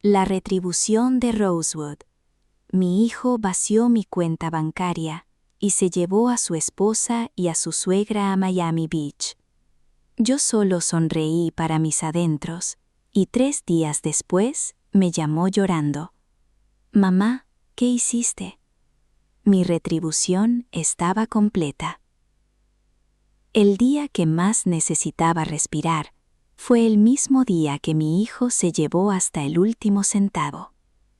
La retribución de Rosewood. Mi hijo vació mi cuenta bancaria y se llevó a su esposa y a su suegra a Miami Beach. Yo solo sonreí para mis adentros y 3 días después me llamó llorando. Mamá, ¿qué hiciste? Mi retribución estaba completa. El día que más necesitaba respirar fue el mismo día que mi hijo se llevó hasta el último centavo,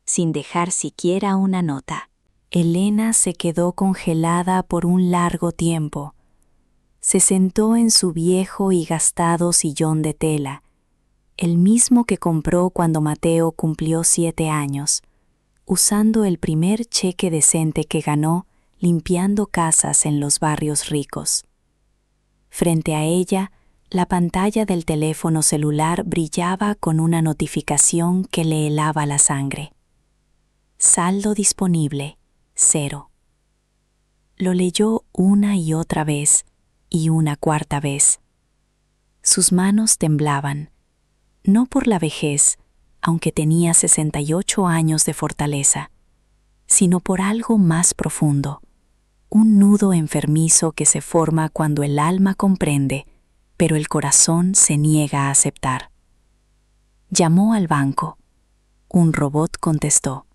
sin dejar siquiera una nota. Elena se quedó congelada por un largo tiempo. Se sentó en su viejo y gastado sillón de tela, el mismo que compró cuando Mateo cumplió 7 años, usando el primer cheque decente que ganó limpiando casas en los barrios ricos. Frente a ella, la pantalla del teléfono celular brillaba con una notificación que le helaba la sangre. Saldo disponible, 0. Lo leyó una y otra vez, y una cuarta vez. Sus manos temblaban, no por la vejez, aunque tenía 68 años de fortaleza, sino por algo más profundo, un nudo enfermizo que se forma cuando el alma comprende, pero el corazón se niega a aceptar. Llamó al banco. Un robot contestó.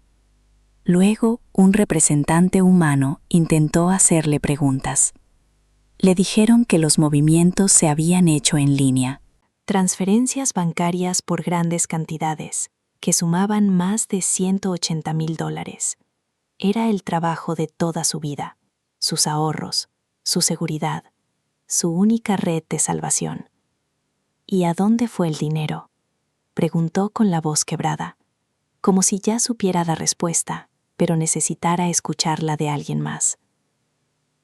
Luego, un representante humano intentó hacerle preguntas. Le dijeron que los movimientos se habían hecho en línea. Transferencias bancarias por grandes cantidades, que sumaban más de $180,000. Era el trabajo de toda su vida, sus ahorros, su seguridad, su única red de salvación. ¿Y a dónde fue el dinero?, preguntó con la voz quebrada, como si ya supiera la respuesta, pero necesitara escucharla de alguien más.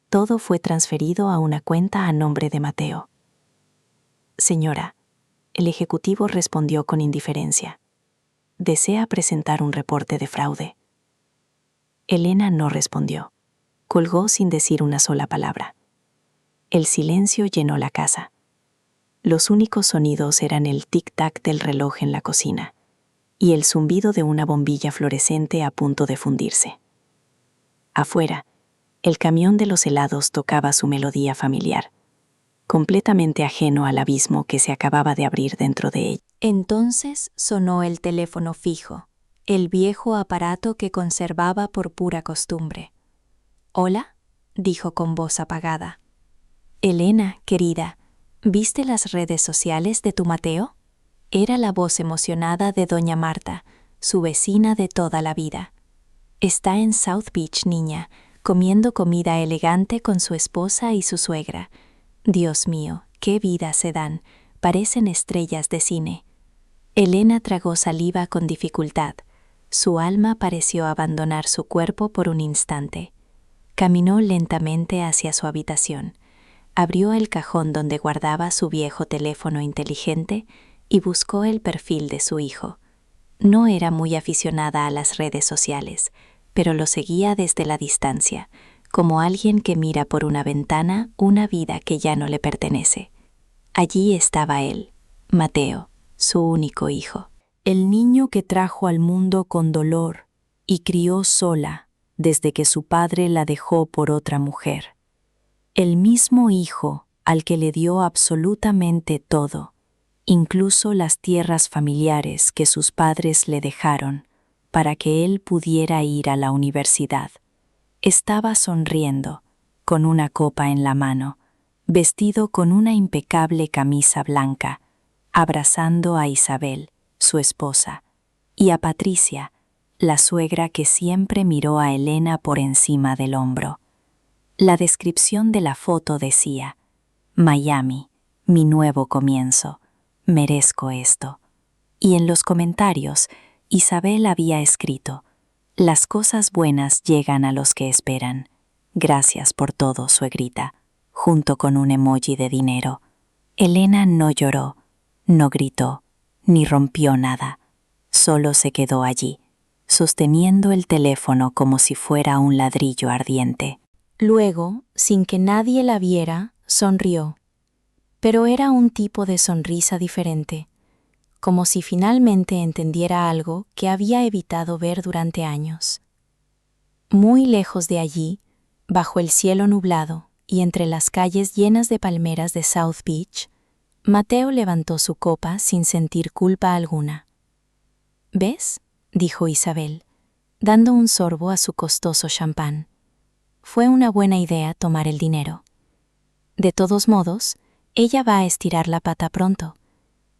Todo fue transferido a una cuenta a nombre de Mateo. Señora, el ejecutivo respondió con indiferencia. ¿Desea presentar un reporte de fraude? Elena no respondió. Colgó sin decir una sola palabra. El silencio llenó la casa. Los únicos sonidos eran el tic-tac del reloj en la cocina y el zumbido de una bombilla fluorescente a punto de fundirse. Afuera, el camión de los helados tocaba su melodía familiar, completamente ajeno al abismo que se acababa de abrir dentro de ella. Entonces sonó el teléfono fijo, el viejo aparato que conservaba por pura costumbre. «¿Hola?», dijo con voz apagada. «Elena, querida, ¿viste las redes sociales de tu Mateo?». Era la voz emocionada de doña Marta, su vecina de toda la vida. «Está en South Beach, niña, comiendo comida elegante con su esposa y su suegra. Dios mío, qué vida se dan, parecen estrellas de cine». Elena tragó saliva con dificultad. Su alma pareció abandonar su cuerpo por un instante. Caminó lentamente hacia su habitación. Abrió el cajón donde guardaba su viejo teléfono inteligente y buscó el perfil de su hijo. No era muy aficionada a las redes sociales, pero lo seguía desde la distancia, como alguien que mira por una ventana una vida que ya no le pertenece. Allí estaba él, Mateo, su único hijo. El niño que trajo al mundo con dolor y crió sola desde que su padre la dejó por otra mujer. El mismo hijo al que le dio absolutamente todo, incluso las tierras familiares que sus padres le dejaron para que él pudiera ir a la universidad. Estaba sonriendo, con una copa en la mano, vestido con una impecable camisa blanca, abrazando a Isabel, su esposa, y a Patricia, la suegra que siempre miró a Elena por encima del hombro. La descripción de la foto decía: Miami, mi nuevo comienzo, merezco esto. Y en los comentarios, Isabel había escrito: las cosas buenas llegan a los que esperan. Gracias por todo, suegrita, junto con un emoji de dinero. Elena no lloró, no gritó, ni rompió nada. Solo se quedó allí, sosteniendo el teléfono como si fuera un ladrillo ardiente. Luego, sin que nadie la viera, sonrió. Pero era un tipo de sonrisa diferente, como si finalmente entendiera algo que había evitado ver durante años. Muy lejos de allí, bajo el cielo nublado y entre las calles llenas de palmeras de South Beach, Mateo levantó su copa sin sentir culpa alguna. «¿Ves?», dijo Isabel, dando un sorbo a su costoso champán. Fue una buena idea tomar el dinero. De todos modos, ella va a estirar la pata pronto.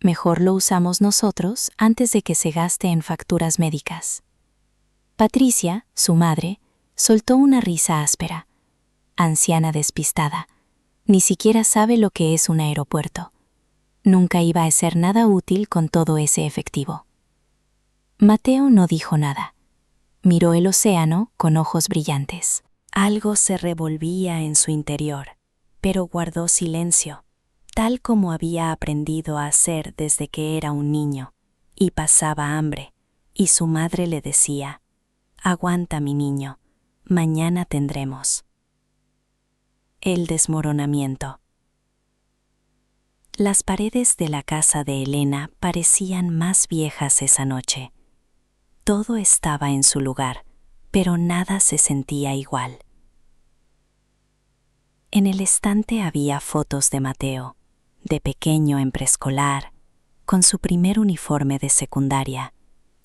Mejor lo usamos nosotros antes de que se gaste en facturas médicas. Patricia, su madre, soltó una risa áspera. Anciana despistada. Ni siquiera sabe lo que es un aeropuerto. Nunca iba a ser nada útil con todo ese efectivo. Mateo no dijo nada. Miró el océano con ojos brillantes. Algo se revolvía en su interior, pero guardó silencio, tal como había aprendido a hacer desde que era un niño, y pasaba hambre, y su madre le decía: «Aguanta, mi niño, mañana tendremos». El desmoronamiento. Las paredes de la casa de Elena parecían más viejas esa noche. Todo estaba en su lugar, pero nada se sentía igual. En el estante había fotos de Mateo, de pequeño en preescolar, con su primer uniforme de secundaria,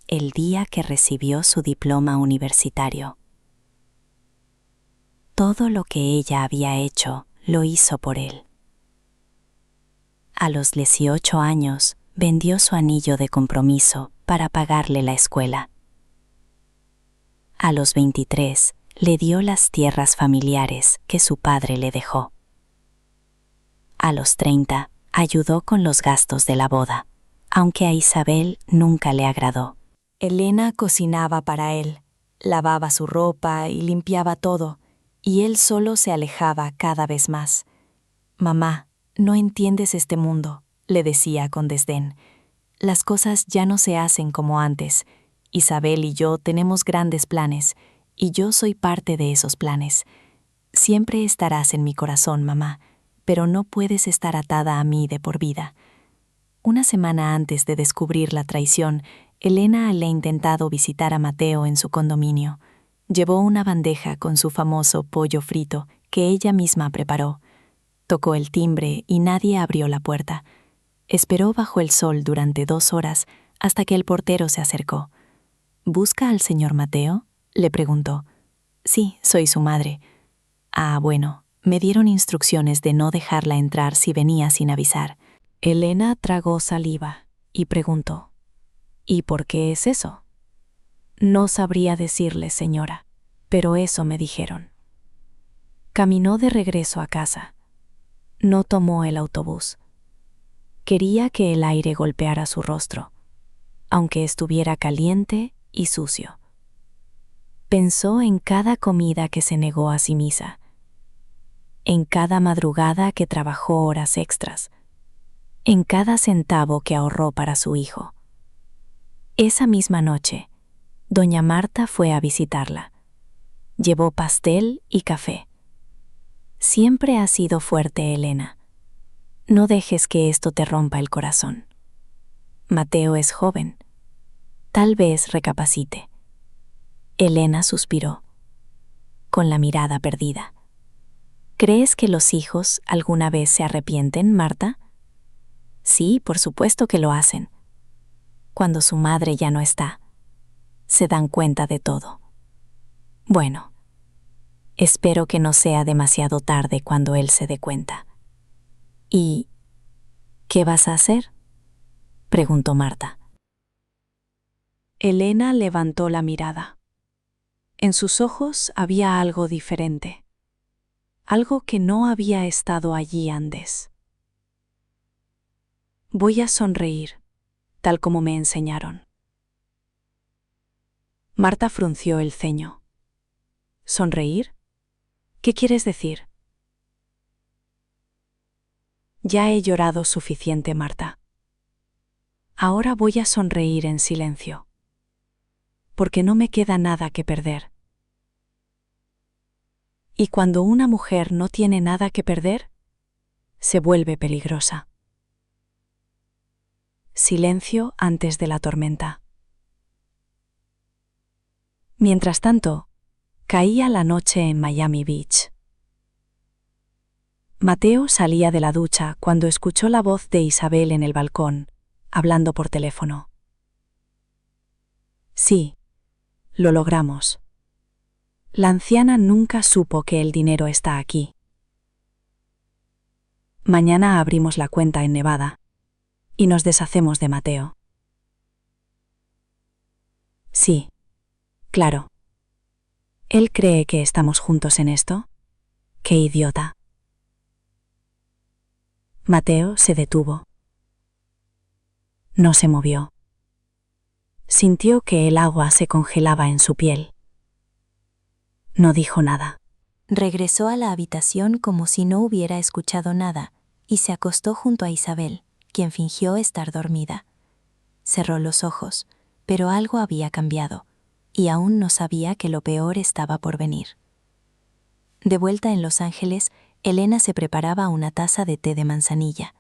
el día que recibió su diploma universitario. Todo lo que ella había hecho lo hizo por él. A los 18 años vendió su anillo de compromiso para pagarle la escuela. A los 23 le dio las tierras familiares que su padre le dejó. A los 30 ayudó con los gastos de la boda, aunque a Isabel nunca le agradó. Elena cocinaba para él, lavaba su ropa y limpiaba todo, y él solo se alejaba cada vez más. «Mamá, no entiendes este mundo», le decía con desdén. «Las cosas ya no se hacen como antes. Isabel y yo tenemos grandes planes, y yo soy parte de esos planes. Siempre estarás en mi corazón, mamá, pero no puedes estar atada a mí de por vida». Una semana antes de descubrir la traición, Elena le ha intentado visitar a Mateo en su condominio. Llevó una bandeja con su famoso pollo frito que ella misma preparó. Tocó el timbre y nadie abrió la puerta. Esperó bajo el sol durante 2 horas hasta que el portero se acercó. «¿Busca al señor Mateo?», le preguntó. «Sí, soy su madre». «Ah, bueno, me dieron instrucciones de no dejarla entrar si venía sin avisar». Elena tragó saliva y preguntó: «¿Y por qué es eso?». «No sabría decirle, señora, pero eso me dijeron». Caminó de regreso a casa. No tomó el autobús. Quería que el aire golpeara su rostro, aunque estuviera caliente y sucio. Pensó en cada comida que se negó a sí misma, en cada madrugada que trabajó horas extras, en cada centavo que ahorró para su hijo. Esa misma noche, doña Marta fue a visitarla. Llevó pastel y café. «Siempre has sido fuerte, Elena. No dejes que esto te rompa el corazón. Mateo es joven. Tal vez recapacite». Elena suspiró, con la mirada perdida. «¿Crees que los hijos alguna vez se arrepienten, Marta?». «Sí, por supuesto que lo hacen. Cuando su madre ya no está, se dan cuenta de todo. Bueno, espero que no sea demasiado tarde cuando él se dé cuenta». «¿Y qué vas a hacer?», preguntó Marta. Elena levantó la mirada. En sus ojos había algo diferente, algo que no había estado allí antes. «Voy a sonreír, tal como me enseñaron». Marta frunció el ceño. «¿Sonreír? ¿Qué quieres decir?». «Ya he llorado suficiente, Marta. Ahora voy a sonreír en silencio, porque no me queda nada que perder». Y cuando una mujer no tiene nada que perder, se vuelve peligrosa. Silencio antes de la tormenta. Mientras tanto, caía la noche en Miami Beach. Mateo salía de la ducha cuando escuchó la voz de Isabel en el balcón, hablando por teléfono. Sí, lo logramos. La anciana nunca supo que el dinero está aquí. Mañana abrimos la cuenta en Nevada y nos deshacemos de Mateo. Sí, claro. ¿Él cree que estamos juntos en esto? ¡Qué idiota! Mateo se detuvo. No se movió. Sintió que el agua se congelaba en su piel. No dijo nada. Regresó a la habitación como si no hubiera escuchado nada y se acostó junto a Isabel, quien fingió estar dormida. Cerró los ojos, pero algo había cambiado, y aún no sabía que lo peor estaba por venir. De vuelta en Los Ángeles, Elena se preparaba una taza de té de manzanilla.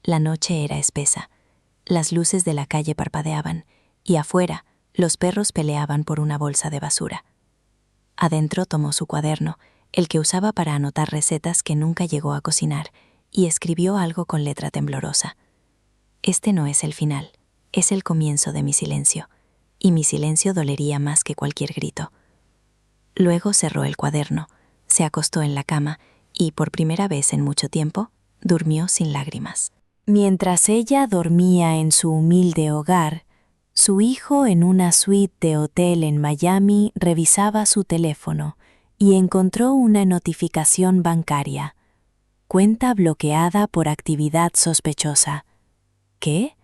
La noche era espesa. Las luces de la calle parpadeaban, y afuera, los perros peleaban por una bolsa de basura. Adentro tomó su cuaderno, el que usaba para anotar recetas que nunca llegó a cocinar, y escribió algo con letra temblorosa. Este no es el final, es el comienzo de mi silencio, y mi silencio dolería más que cualquier grito. Luego cerró el cuaderno, se acostó en la cama y, por primera vez en mucho tiempo, durmió sin lágrimas. Mientras ella dormía en su humilde hogar, su hijo en una suite de hotel en Miami revisaba su teléfono y encontró una notificación bancaria. Cuenta bloqueada por actividad sospechosa. ¿Qué?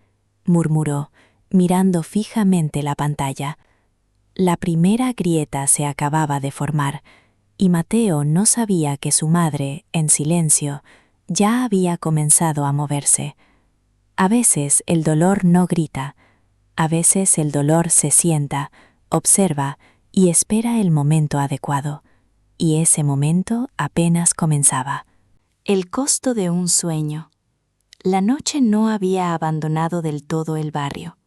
Murmuró, mirando fijamente la pantalla. La primera grieta se acababa de formar, y Mateo no sabía que su madre, en silencio, ya había comenzado a moverse. A veces el dolor no grita, a veces el dolor se sienta, observa y espera el momento adecuado, y ese momento apenas comenzaba. El costo de un sueño. La noche no había abandonado del todo el barrio.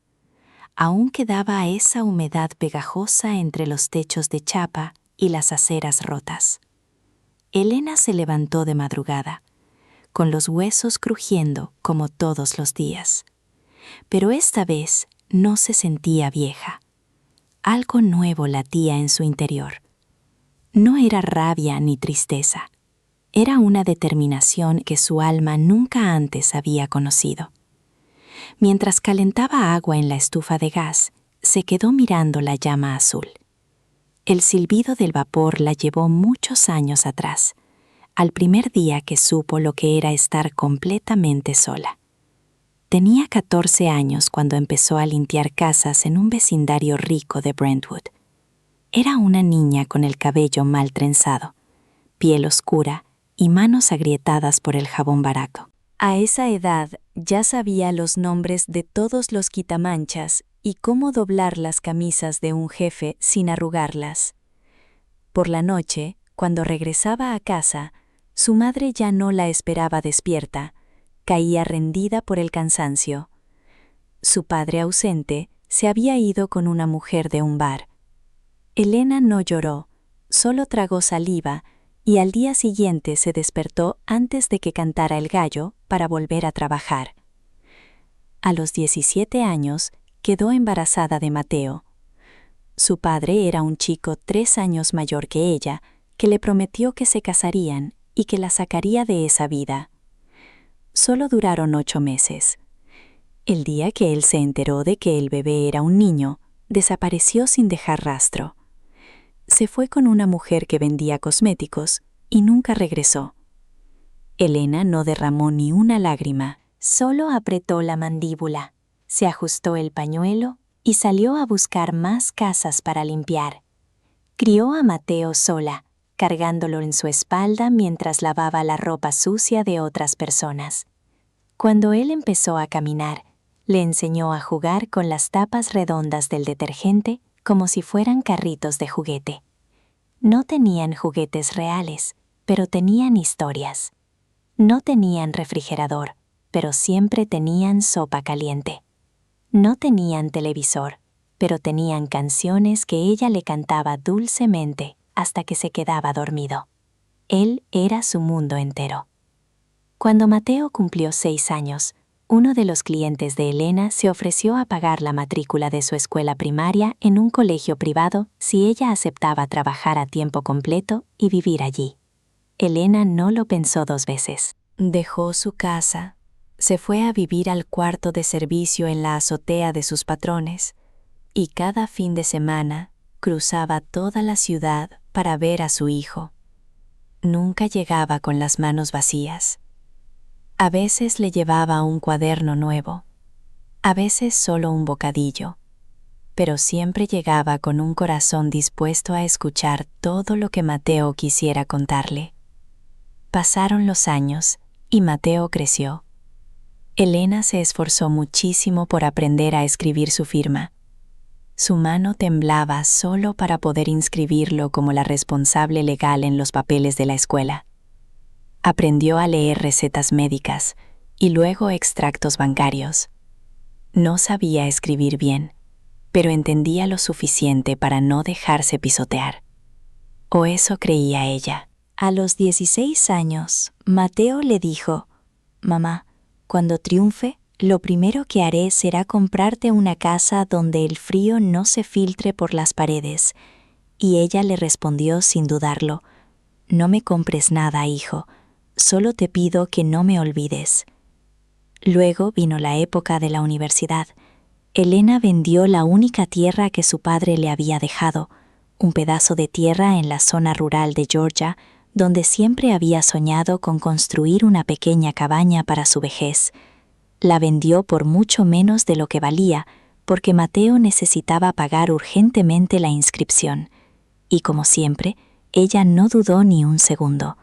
Aún quedaba esa humedad pegajosa entre los techos de chapa y las aceras rotas. Elena se levantó de madrugada, con los huesos crujiendo como todos los días. Pero esta vez no se sentía vieja. Algo nuevo latía en su interior. No era rabia ni tristeza. Era una determinación que su alma nunca antes había conocido. Mientras calentaba agua en la estufa de gas, se quedó mirando la llama azul. El silbido del vapor la llevó muchos años atrás, al primer día que supo lo que era estar completamente sola. Tenía 14 años cuando empezó a limpiar casas en un vecindario rico de Brentwood. Era una niña con el cabello mal trenzado, piel oscura y manos agrietadas por el jabón barato. A esa edad ya sabía los nombres de todos los quitamanchas y cómo doblar las camisas de un jefe sin arrugarlas. Por la noche, cuando regresaba a casa, su madre ya no la esperaba despierta, caía rendida por el cansancio. Su padre ausente se había ido con una mujer de un bar. Elena no lloró, solo tragó saliva y al día siguiente se despertó antes de que cantara el gallo para volver a trabajar. A los 17 años quedó embarazada de Mateo. Su padre era un chico 3 años mayor que ella, que le prometió que se casarían y que la sacaría de esa vida. Solo duraron 8 meses. El día que él se enteró de que el bebé era un niño, desapareció sin dejar rastro. Se fue con una mujer que vendía cosméticos y nunca regresó. Elena no derramó ni una lágrima, solo apretó la mandíbula, se ajustó el pañuelo y salió a buscar más casas para limpiar. Crió a Mateo sola, cargándolo en su espalda mientras lavaba la ropa sucia de otras personas. Cuando él empezó a caminar, le enseñó a jugar con las tapas redondas del detergente como si fueran carritos de juguete. No tenían juguetes reales, pero tenían historias. No tenían refrigerador, pero siempre tenían sopa caliente. No tenían televisor, pero tenían canciones que ella le cantaba dulcemente hasta que se quedaba dormido. Él era su mundo entero. Cuando Mateo cumplió 6 años, uno de los clientes de Elena se ofreció a pagar la matrícula de su escuela primaria en un colegio privado si ella aceptaba trabajar a tiempo completo y vivir allí. Elena no lo pensó 2 veces. Dejó su casa, se fue a vivir al cuarto de servicio en la azotea de sus patrones y cada fin de semana cruzaba toda la ciudad para ver a su hijo. Nunca llegaba con las manos vacías. A veces le llevaba un cuaderno nuevo, a veces solo un bocadillo, pero siempre llegaba con un corazón dispuesto a escuchar todo lo que Mateo quisiera contarle. Pasaron los años y Mateo creció. Elena se esforzó muchísimo por aprender a escribir su firma. Su mano temblaba solo para poder inscribirlo como la responsable legal en los papeles de la escuela. Aprendió a leer recetas médicas y luego extractos bancarios. No sabía escribir bien, pero entendía lo suficiente para no dejarse pisotear. O eso creía ella. A los 16 años, Mateo le dijo: «Mamá, cuando triunfe, lo primero que haré será comprarte una casa donde el frío no se filtre por las paredes». Y ella le respondió sin dudarlo: «No me compres nada, hijo. Solo te pido que no me olvides». Luego vino la época de la universidad. Elena vendió la única tierra que su padre le había dejado, un pedazo de tierra en la zona rural de Georgia, donde siempre había soñado con construir una pequeña cabaña para su vejez. La vendió por mucho menos de lo que valía, porque Mateo necesitaba pagar urgentemente la inscripción. Y como siempre, ella no dudó ni un segundo.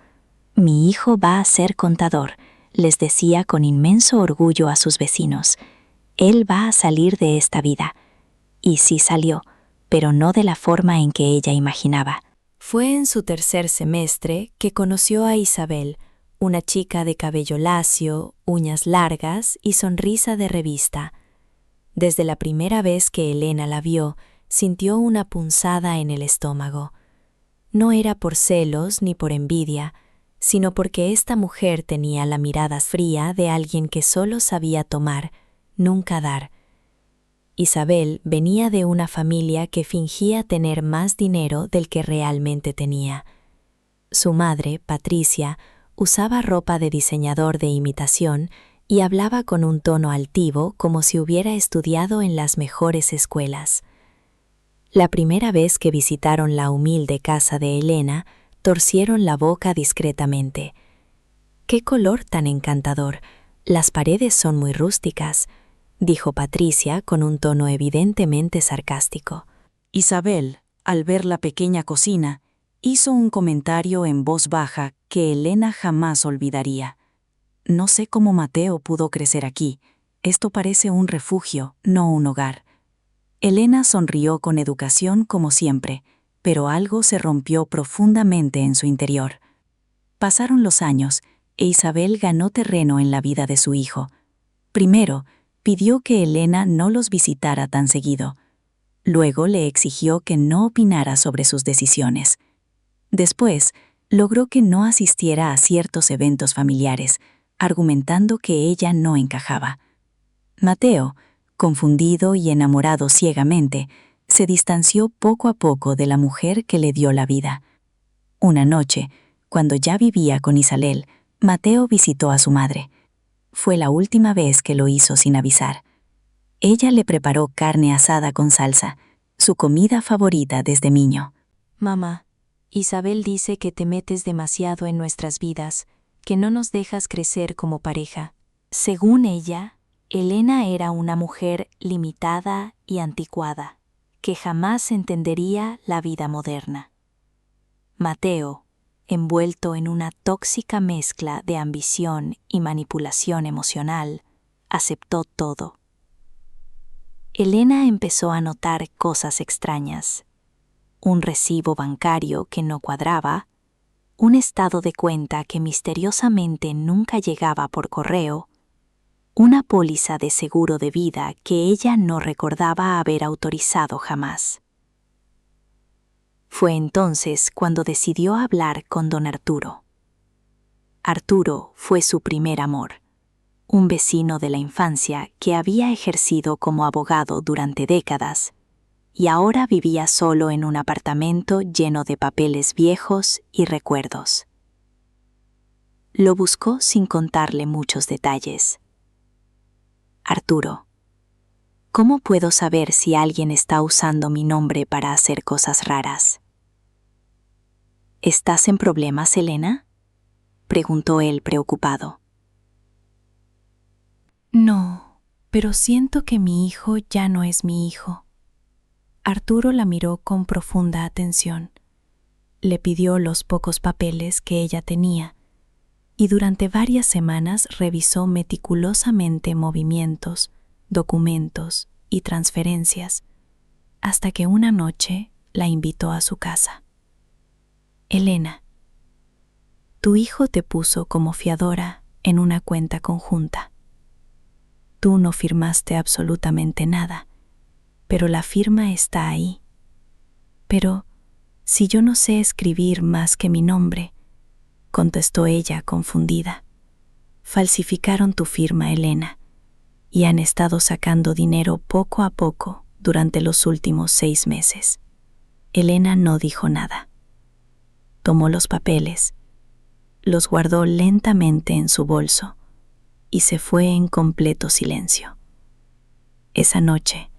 «Mi hijo va a ser contador», les decía con inmenso orgullo a sus vecinos. «Él va a salir de esta vida». Y sí salió, pero no de la forma en que ella imaginaba. Fue en su tercer semestre que conoció a Isabel, una chica de cabello lacio, uñas largas y sonrisa de revista. Desde la primera vez que Elena la vio, sintió una punzada en el estómago. No era por celos ni por envidia, sino porque esta mujer tenía la mirada fría de alguien que solo sabía tomar, nunca dar. Isabel venía de una familia que fingía tener más dinero del que realmente tenía. Su madre, Patricia, usaba ropa de diseñador de imitación y hablaba con un tono altivo como si hubiera estudiado en las mejores escuelas. La primera vez que visitaron la humilde casa de Elena, torcieron la boca discretamente. «¡Qué color tan encantador! Las paredes son muy rústicas», dijo Patricia con un tono evidentemente sarcástico. Isabel, al ver la pequeña cocina, hizo un comentario en voz baja que Elena jamás olvidaría. «No sé cómo Mateo pudo crecer aquí. Esto parece un refugio, no un hogar». Elena sonrió con educación como siempre, pero algo se rompió profundamente en su interior. Pasaron los años e Isabel ganó terreno en la vida de su hijo. Primero, pidió que Elena no los visitara tan seguido. Luego le exigió que no opinara sobre sus decisiones. Después, logró que no asistiera a ciertos eventos familiares, argumentando que ella no encajaba. Mateo, confundido y enamorado ciegamente, se distanció poco a poco de la mujer que le dio la vida. Una noche, cuando ya vivía con Isabel, Mateo visitó a su madre. Fue la última vez que lo hizo sin avisar. Ella le preparó carne asada con salsa, su comida favorita desde niño. «Mamá, Isabel dice que te metes demasiado en nuestras vidas, que no nos dejas crecer como pareja». Según ella, Elena era una mujer limitada y anticuada, que jamás entendería la vida moderna. Mateo, envuelto en una tóxica mezcla de ambición y manipulación emocional, aceptó todo. Elena empezó a notar cosas extrañas: un recibo bancario que no cuadraba, un estado de cuenta que misteriosamente nunca llegaba por correo, una póliza de seguro de vida que ella no recordaba haber autorizado jamás. Fue entonces cuando decidió hablar con don Arturo. Arturo fue su primer amor, un vecino de la infancia que había ejercido como abogado durante décadas y ahora vivía solo en un apartamento lleno de papeles viejos y recuerdos. Lo buscó sin contarle muchos detalles. Arturo, ¿cómo puedo saber si alguien está usando mi nombre para hacer cosas raras? ¿Estás en problemas, Elena?, preguntó él preocupado. No, pero siento que mi hijo ya no es mi hijo. Arturo la miró con profunda atención. Le pidió los pocos papeles que ella tenía y durante varias semanas revisó meticulosamente movimientos, documentos y transferencias, hasta que una noche la invitó a su casa. Elena, tu hijo te puso como fiadora en una cuenta conjunta. Tú no firmaste absolutamente nada, pero la firma está ahí. Pero si yo no sé escribir más que mi nombre, contestó ella confundida. Falsificaron tu firma, Elena, y han estado sacando dinero poco a poco durante los últimos 6 meses. Elena no dijo nada. Tomó los papeles, los guardó lentamente en su bolso y se fue en completo silencio. Esa noche,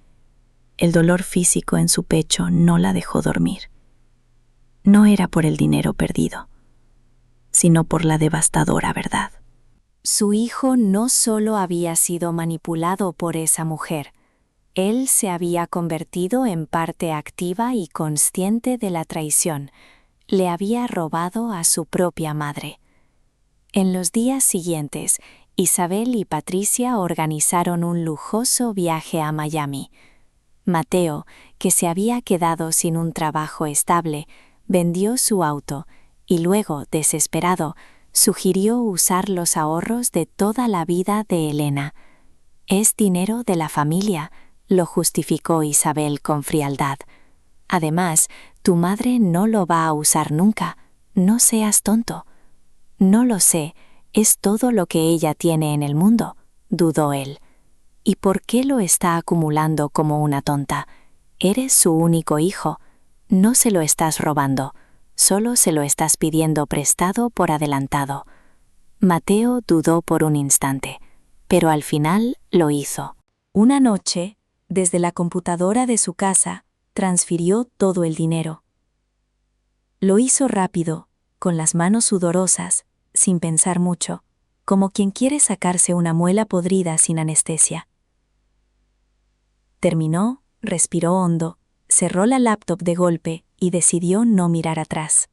el dolor físico en su pecho no la dejó dormir. No era por el dinero perdido, sino por la devastadora verdad. Su hijo no solo había sido manipulado por esa mujer, él se había convertido en parte activa y consciente de la traición. Le había robado a su propia madre. En los días siguientes, Isabel y Patricia organizaron un lujoso viaje a Miami. Mateo, que se había quedado sin un trabajo estable, vendió su auto y luego, desesperado, sugirió usar los ahorros de toda la vida de Elena. «Es dinero de la familia», lo justificó Isabel con frialdad. «Además, tu madre no lo va a usar nunca. No seas tonto». «No lo sé, es todo lo que ella tiene en el mundo», dudó él. «¿Y por qué lo está acumulando como una tonta? Eres su único hijo. No se lo estás robando, solo se lo estás pidiendo prestado por adelantado». Mateo dudó por un instante, pero al final lo hizo. Una noche, desde la computadora de su casa, transfirió todo el dinero. Lo hizo rápido, con las manos sudorosas, sin pensar mucho, como quien quiere sacarse una muela podrida sin anestesia. Terminó, respiró hondo, cerró la laptop de golpe y decidió no mirar atrás.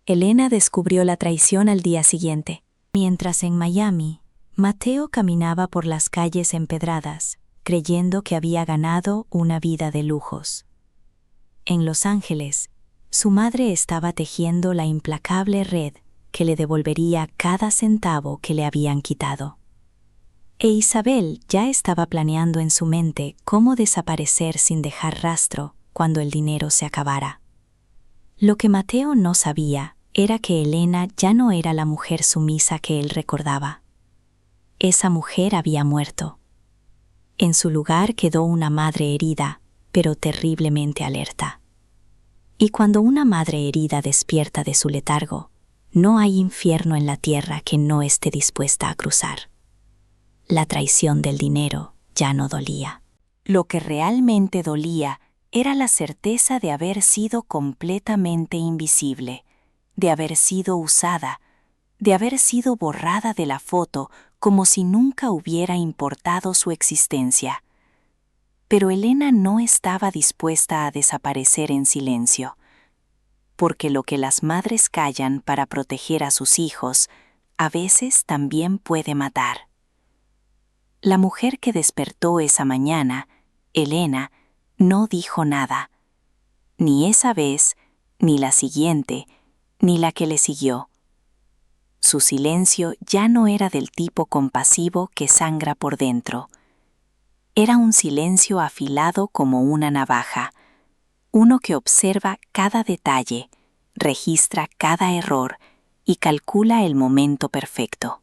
Elena descubrió la traición al día siguiente. Mientras en Miami, Mateo caminaba por las calles empedradas, creyendo que había ganado una vida de lujos. En Los Ángeles, su madre estaba tejiendo la implacable red que le devolvería cada centavo que le habían quitado. E Isabel ya estaba planeando en su mente cómo desaparecer sin dejar rastro cuando el dinero se acabara. Lo que Mateo no sabía era que Elena ya no era la mujer sumisa que él recordaba. Esa mujer había muerto. En su lugar quedó una madre herida, pero terriblemente alerta. Y cuando una madre herida despierta de su letargo, no hay infierno en la tierra que no esté dispuesta a cruzar. La traición del dinero ya no dolía. Lo que realmente dolía era la certeza de haber sido completamente invisible, de haber sido usada, de haber sido borrada de la foto como si nunca hubiera importado su existencia. Pero Elena no estaba dispuesta a desaparecer en silencio, porque lo que las madres callan para proteger a sus hijos, a veces también puede matar. La mujer que despertó esa mañana, Elena, no dijo nada, ni esa vez, ni la siguiente, ni la que le siguió. Su silencio ya no era del tipo compasivo que sangra por dentro. Era un silencio afilado como una navaja, uno que observa cada detalle, registra cada error y calcula el momento perfecto.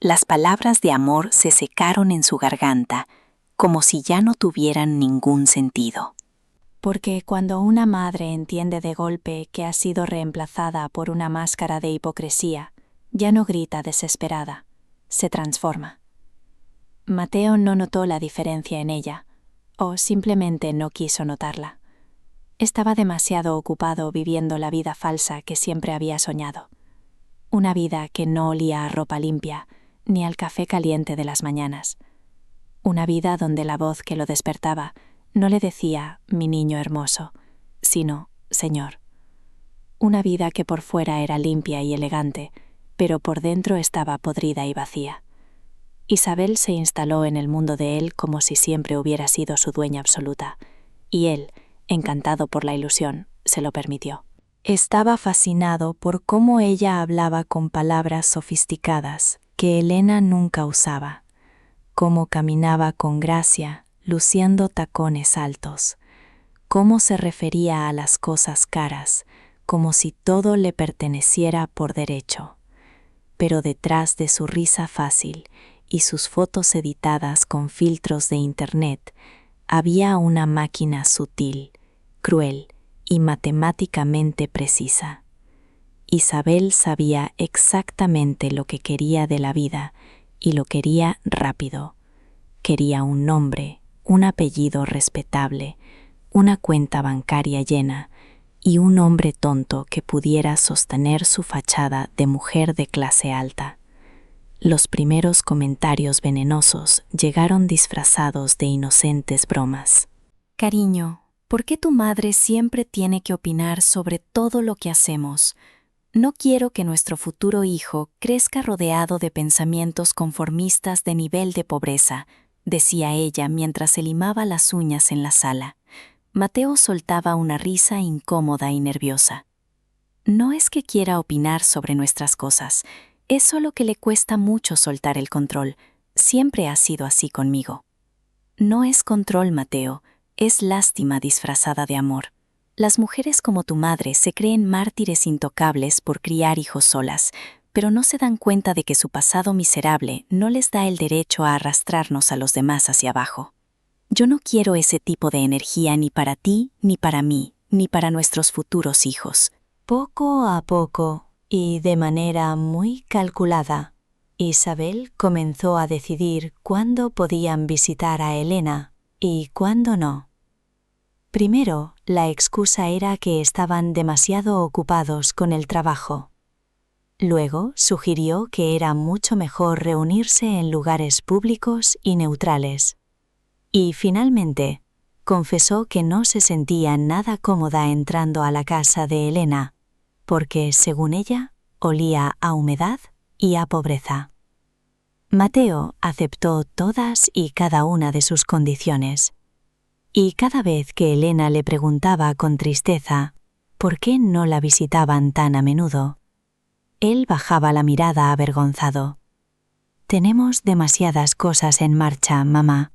Las palabras de amor se secaron en su garganta, como si ya no tuvieran ningún sentido. Porque cuando una madre entiende de golpe que ha sido reemplazada por una máscara de hipocresía, ya no grita desesperada, se transforma. Mateo no notó la diferencia en ella, o simplemente no quiso notarla. Estaba demasiado ocupado viviendo la vida falsa que siempre había soñado. Una vida que no olía a ropa limpia, ni al café caliente de las mañanas. Una vida donde la voz que lo despertaba no le decía «mi niño hermoso», sino «Señor». Una vida que por fuera era limpia y elegante, pero por dentro estaba podrida y vacía. Isabel se instaló en el mundo de él como si siempre hubiera sido su dueña absoluta, y él, encantado por la ilusión, se lo permitió. Estaba fascinado por cómo ella hablaba con palabras sofisticadas que Elena nunca usaba, cómo caminaba con gracia, luciendo tacones altos, cómo se refería a las cosas caras, como si todo le perteneciera por derecho. Pero detrás de su risa fácil y sus fotos editadas con filtros de internet, había una máquina sutil, cruel y matemáticamente precisa. Isabel sabía exactamente lo que quería de la vida y lo quería rápido. Quería un nombre, un apellido respetable, una cuenta bancaria llena y un hombre tonto que pudiera sostener su fachada de mujer de clase alta. Los primeros comentarios venenosos llegaron disfrazados de inocentes bromas. Cariño, ¿por qué tu madre siempre tiene que opinar sobre todo lo que hacemos? No quiero que nuestro futuro hijo crezca rodeado de pensamientos conformistas de nivel de pobreza, decía ella mientras se limaba las uñas en la sala. Mateo soltaba una risa incómoda y nerviosa. No es que quiera opinar sobre nuestras cosas, es solo que le cuesta mucho soltar el control. Siempre ha sido así conmigo. No es control, Mateo, es lástima disfrazada de amor. Las mujeres como tu madre se creen mártires intocables por criar hijos solas, pero no se dan cuenta de que su pasado miserable no les da el derecho a arrastrarnos a los demás hacia abajo. Yo no quiero ese tipo de energía ni para ti, ni para mí, ni para nuestros futuros hijos. Poco a poco, y de manera muy calculada, Isabel comenzó a decidir cuándo podían visitar a Elena y cuándo no. Primero, la excusa era que estaban demasiado ocupados con el trabajo. Luego, sugirió que era mucho mejor reunirse en lugares públicos y neutrales. Y finalmente, confesó que no se sentía nada cómoda entrando a la casa de Elena, porque, según ella, olía a humedad y a pobreza. Mateo aceptó todas y cada una de sus condiciones. Y cada vez que Elena le preguntaba con tristeza por qué no la visitaban tan a menudo, él bajaba la mirada avergonzado. «Tenemos demasiadas cosas en marcha, mamá.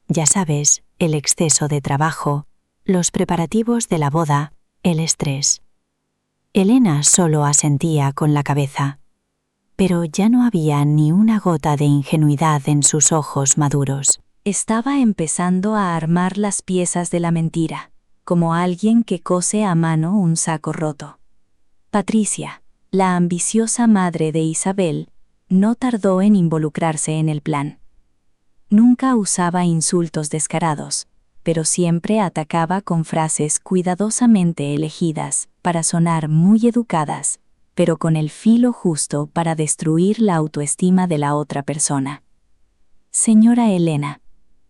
Ya sabes, el exceso de trabajo, los preparativos de la boda, el estrés». Elena solo asentía con la cabeza, pero ya no había ni una gota de ingenuidad en sus ojos maduros. Estaba empezando a armar las piezas de la mentira, como alguien que cose a mano un saco roto. Patricia, la ambiciosa madre de Isabel, no tardó en involucrarse en el plan. Nunca usaba insultos descarados, pero siempre atacaba con frases cuidadosamente elegidas para sonar muy educadas, pero con el filo justo para destruir la autoestima de la otra persona. Señora Elena,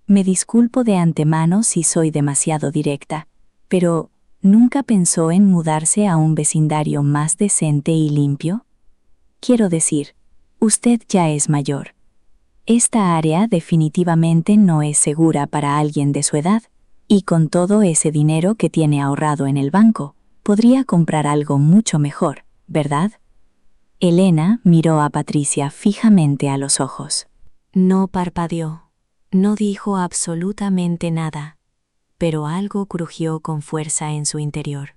me disculpo de antemano si soy demasiado directa, pero ¿nunca pensó en mudarse a un vecindario más decente y limpio? Quiero decir, usted ya es mayor. Esta área definitivamente no es segura para alguien de su edad, y con todo ese dinero que tiene ahorrado en el banco, podría comprar algo mucho mejor, ¿verdad? Elena miró a Patricia fijamente a los ojos. No parpadeó, no dijo absolutamente nada, pero algo crujió con fuerza en su interior.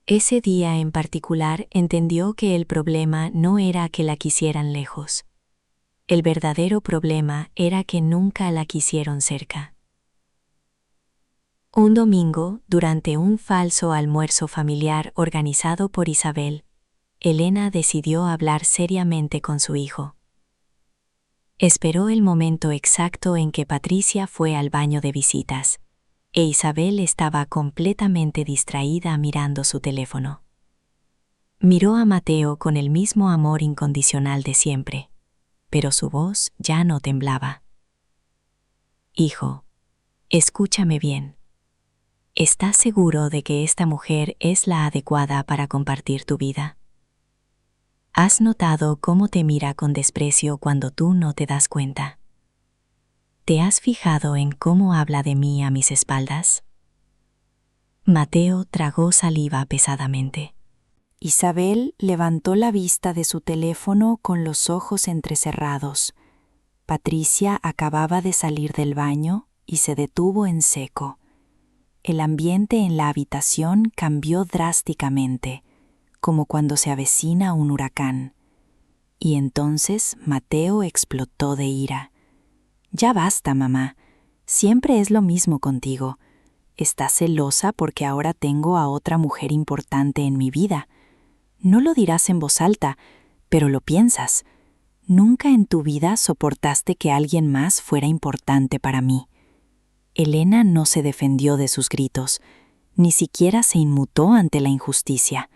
Ese día en particular entendió que el problema no era que la quisieran lejos. El verdadero problema era que nunca la quisieron cerca. Un domingo, durante un falso almuerzo familiar organizado por Isabel, Elena decidió hablar seriamente con su hijo. Esperó el momento exacto en que Patricia fue al baño de visitas, e Isabel estaba completamente distraída mirando su teléfono. Miró a Mateo con el mismo amor incondicional de siempre, pero su voz ya no temblaba. Hijo, escúchame bien. ¿Estás seguro de que esta mujer es la adecuada para compartir tu vida? ¿Has notado cómo te mira con desprecio cuando tú no te das cuenta? ¿Te has fijado en cómo habla de mí a mis espaldas? Mateo tragó saliva pesadamente. Isabel levantó la vista de su teléfono con los ojos entrecerrados. Patricia acababa de salir del baño y se detuvo en seco. El ambiente en la habitación cambió drásticamente, como cuando se avecina un huracán. Y entonces Mateo explotó de ira. Ya basta, mamá. Siempre es lo mismo contigo. Estás celosa porque ahora tengo a otra mujer importante en mi vida. No lo dirás en voz alta, pero lo piensas. Nunca en tu vida soportaste que alguien más fuera importante para mí. Elena no se defendió de sus gritos, ni siquiera se inmutó ante la injusticia.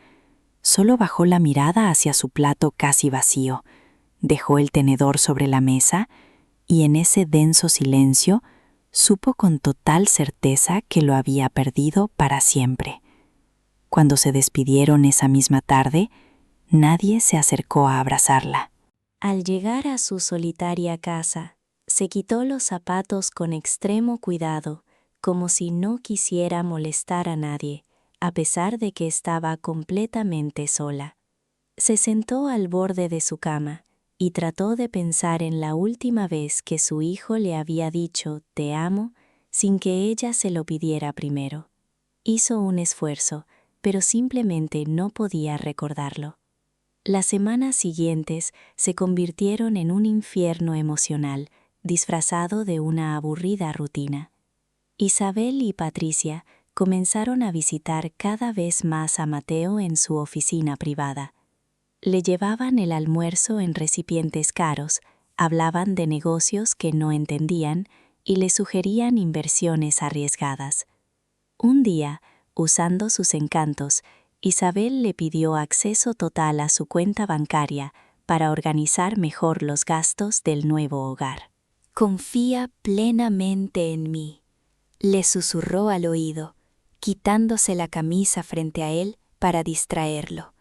Solo bajó la mirada hacia su plato casi vacío, dejó el tenedor sobre la mesa y en ese denso silencio supo con total certeza que lo había perdido para siempre. Cuando se despidieron esa misma tarde, nadie se acercó a abrazarla. Al llegar a su solitaria casa, se quitó los zapatos con extremo cuidado, como si no quisiera molestar a nadie, a pesar de que estaba completamente sola. Se sentó al borde de su cama y trató de pensar en la última vez que su hijo le había dicho «te amo» sin que ella se lo pidiera primero. Hizo un esfuerzo, pero simplemente no podía recordarlo. Las semanas siguientes se convirtieron en un infierno emocional, disfrazado de una aburrida rutina. Isabel y Patricia comenzaron a visitar cada vez más a Mateo en su oficina privada. Le llevaban el almuerzo en recipientes caros, hablaban de negocios que no entendían y le sugerían inversiones arriesgadas. Un día, usando sus encantos, Isabel le pidió acceso total a su cuenta bancaria para organizar mejor los gastos del nuevo hogar. «Confía plenamente en mí», le susurró al oído, quitándose la camisa frente a él para distraerlo.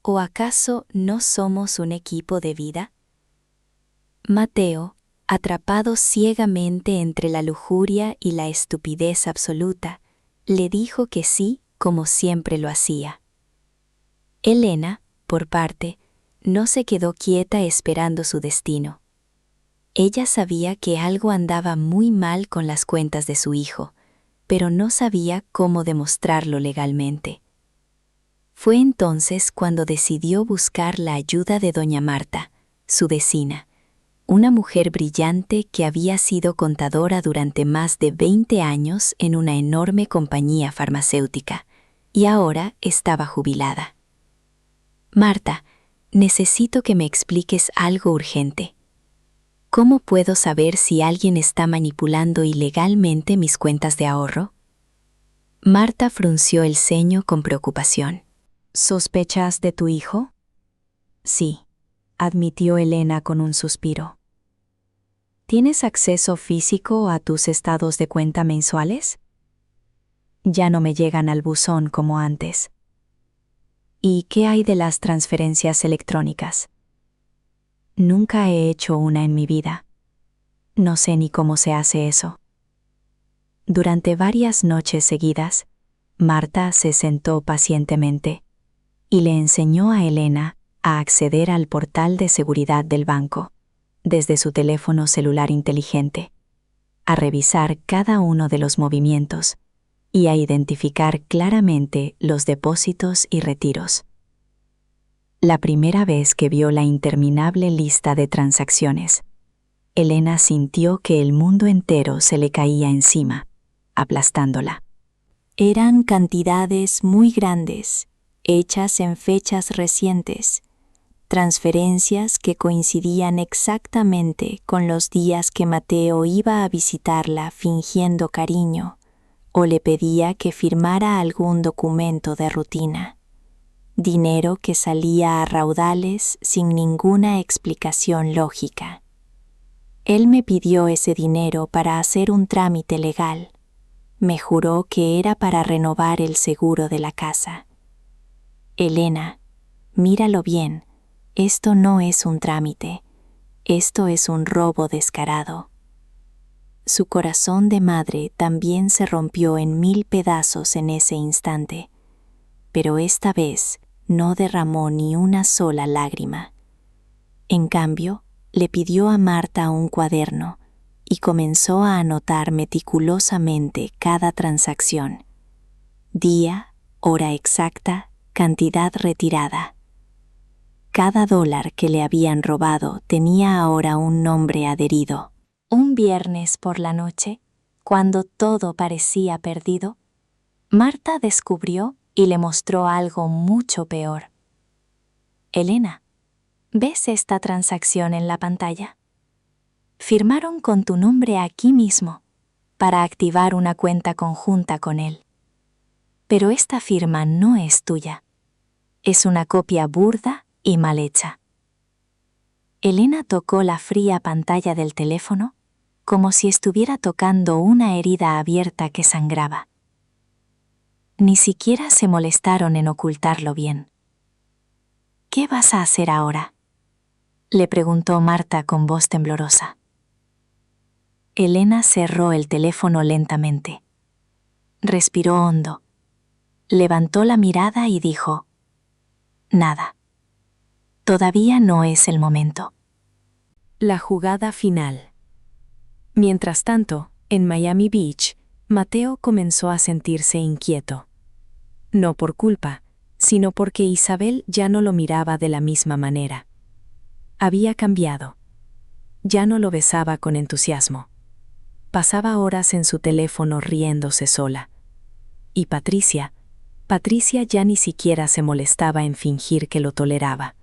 ¿O acaso no somos un equipo de vida? Mateo, atrapado ciegamente entre la lujuria y la estupidez absoluta, le dijo que sí como siempre lo hacía. Elena, por parte, no se quedó quieta esperando su destino. Ella sabía que algo andaba muy mal con las cuentas de su hijo, pero no sabía cómo demostrarlo legalmente. Fue entonces cuando decidió buscar la ayuda de doña Marta, su vecina, una mujer brillante que había sido contadora durante más de 20 años en una enorme compañía farmacéutica y ahora estaba jubilada. «Marta, necesito que me expliques algo urgente. ¿Cómo puedo saber si alguien está manipulando ilegalmente mis cuentas de ahorro?» Marta frunció el ceño con preocupación. ¿Sospechas de tu hijo? Sí, admitió Elena con un suspiro. ¿Tienes acceso físico a tus estados de cuenta mensuales? Ya no me llegan al buzón como antes. ¿Y qué hay de las transferencias electrónicas? Nunca he hecho una en mi vida. No sé ni cómo se hace eso. Durante varias noches seguidas, Marta se sentó pacientemente y le enseñó a Elena a acceder al portal de seguridad del banco, desde su teléfono celular inteligente, a revisar cada uno de los movimientos y a identificar claramente los depósitos y retiros. La primera vez que vio la interminable lista de transacciones, Elena sintió que el mundo entero se le caía encima, aplastándola. Eran cantidades muy grandes, hechas en fechas recientes, transferencias que coincidían exactamente con los días que Mateo iba a visitarla fingiendo cariño o le pedía que firmara algún documento de rutina. Dinero que salía a raudales sin ninguna explicación lógica. Él me pidió ese dinero para hacer un trámite legal. Me juró que era para renovar el seguro de la casa. Elena, míralo bien, esto no es un trámite, esto es un robo descarado. Su corazón de madre también se rompió en 1000 pedazos en ese instante, pero esta vez no derramó ni una sola lágrima. En cambio, le pidió a Marta un cuaderno y comenzó a anotar meticulosamente cada transacción. Día, hora exacta, cantidad retirada. Cada dólar que le habían robado tenía ahora un nombre adherido. Un viernes por la noche, cuando todo parecía perdido, Marta descubrió y le mostró algo mucho peor. Elena, ¿ves esta transacción en la pantalla? Firmaron con tu nombre aquí mismo para activar una cuenta conjunta con él. Pero esta firma no es tuya. Es una copia burda y mal hecha. Elena tocó la fría pantalla del teléfono como si estuviera tocando una herida abierta que sangraba. Ni siquiera se molestaron en ocultarlo bien. ¿Qué vas a hacer ahora?, le preguntó Marta con voz temblorosa. Elena cerró el teléfono lentamente. Respiró hondo. Levantó la mirada y dijo: nada. Todavía no es el momento. La jugada final. Mientras tanto, en Miami Beach, Mateo comenzó a sentirse inquieto. No por culpa, sino porque Isabel ya no lo miraba de la misma manera. Había cambiado. Ya no lo besaba con entusiasmo. Pasaba horas en su teléfono riéndose sola. Y Patricia ya ni siquiera se molestaba en fingir que lo toleraba.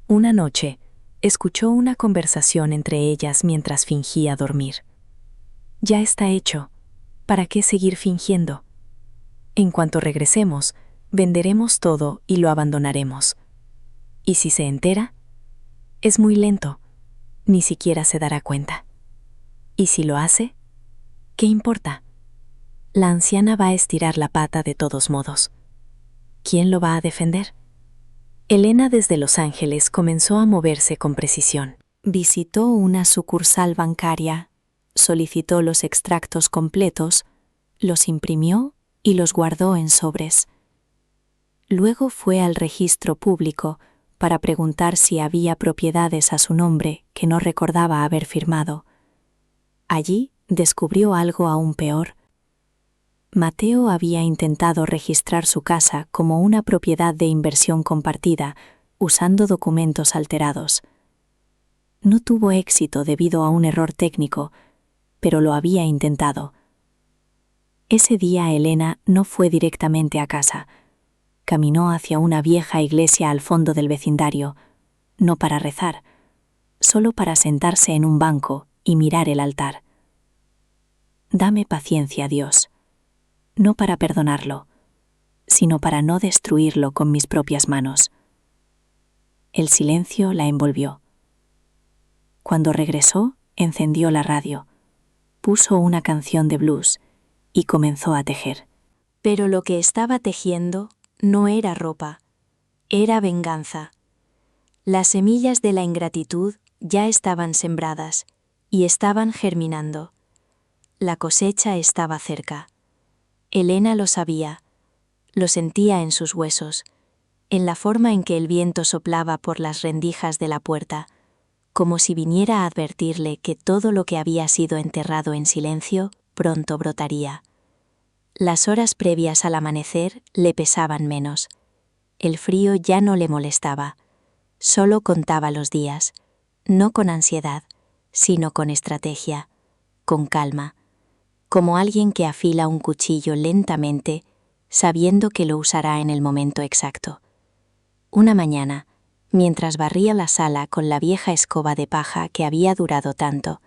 Una noche, escuchó una conversación entre ellas mientras fingía dormir. Ya está hecho. ¿Para qué seguir fingiendo? En cuanto regresemos, venderemos todo y lo abandonaremos. ¿Y si se entera? Es muy lento. Ni siquiera se dará cuenta. ¿Y si lo hace? ¿Qué importa? La anciana va a estirar la pata de todos modos. ¿Quién lo va a defender? Elena desde Los Ángeles comenzó a moverse con precisión. Visitó una sucursal bancaria, solicitó los extractos completos, los imprimió y los guardó en sobres. Luego fue al registro público para preguntar si había propiedades a su nombre que no recordaba haber firmado. Allí descubrió algo aún peor. Mateo había intentado registrar su casa como una propiedad de inversión compartida, usando documentos alterados. No tuvo éxito debido a un error técnico, pero lo había intentado. Ese día Elena no fue directamente a casa. Caminó hacia una vieja iglesia al fondo del vecindario, no para rezar, solo para sentarse en un banco y mirar el altar. Dame paciencia, Dios. No para perdonarlo, sino para no destruirlo con mis propias manos. El silencio la envolvió. Cuando regresó, encendió la radio, puso una canción de blues y comenzó a tejer. Pero lo que estaba tejiendo no era ropa, era venganza. Las semillas de la ingratitud ya estaban sembradas y estaban germinando. La cosecha estaba cerca. Elena lo sabía, lo sentía en sus huesos. en la forma en que el viento soplaba por las rendijas de la puerta, como si viniera a advertirle que todo lo que había sido enterrado en silencio pronto brotaría. Las horas previas al amanecer le pesaban menos. El frío ya no le molestaba. Solo contaba los días, no con ansiedad, sino con estrategia, con calma, como alguien que afila un cuchillo lentamente, sabiendo que lo usará en el momento exacto. Una mañana, mientras barría la sala con la vieja escoba de paja que había durado tanto,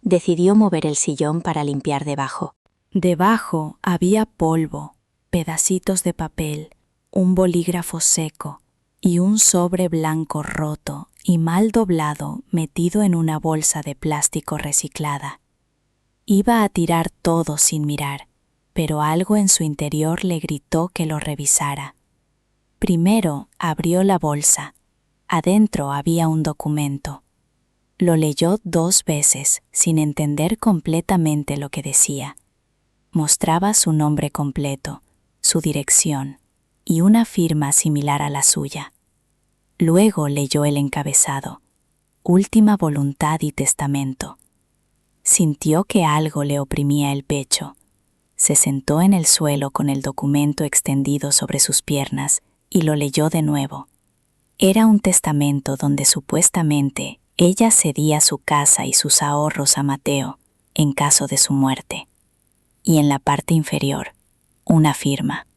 decidió mover el sillón para limpiar debajo. Debajo había polvo, pedacitos de papel, un bolígrafo seco y un sobre blanco roto y mal doblado metido en una bolsa de plástico reciclada. Iba a tirar todo sin mirar, pero algo en su interior le gritó que lo revisara. Primero abrió la bolsa. Adentro había un documento. Lo leyó 2 veces sin entender completamente lo que decía. Mostraba su nombre completo, su dirección y una firma similar a la suya. Luego leyó el encabezado, Última voluntad y testamento. Sintió que algo le oprimía el pecho. Se sentó en el suelo con el documento extendido sobre sus piernas y lo leyó de nuevo. Era un testamento donde supuestamente ella cedía su casa y sus ahorros a Mateo en caso de su muerte. Y en la parte inferior, una firma,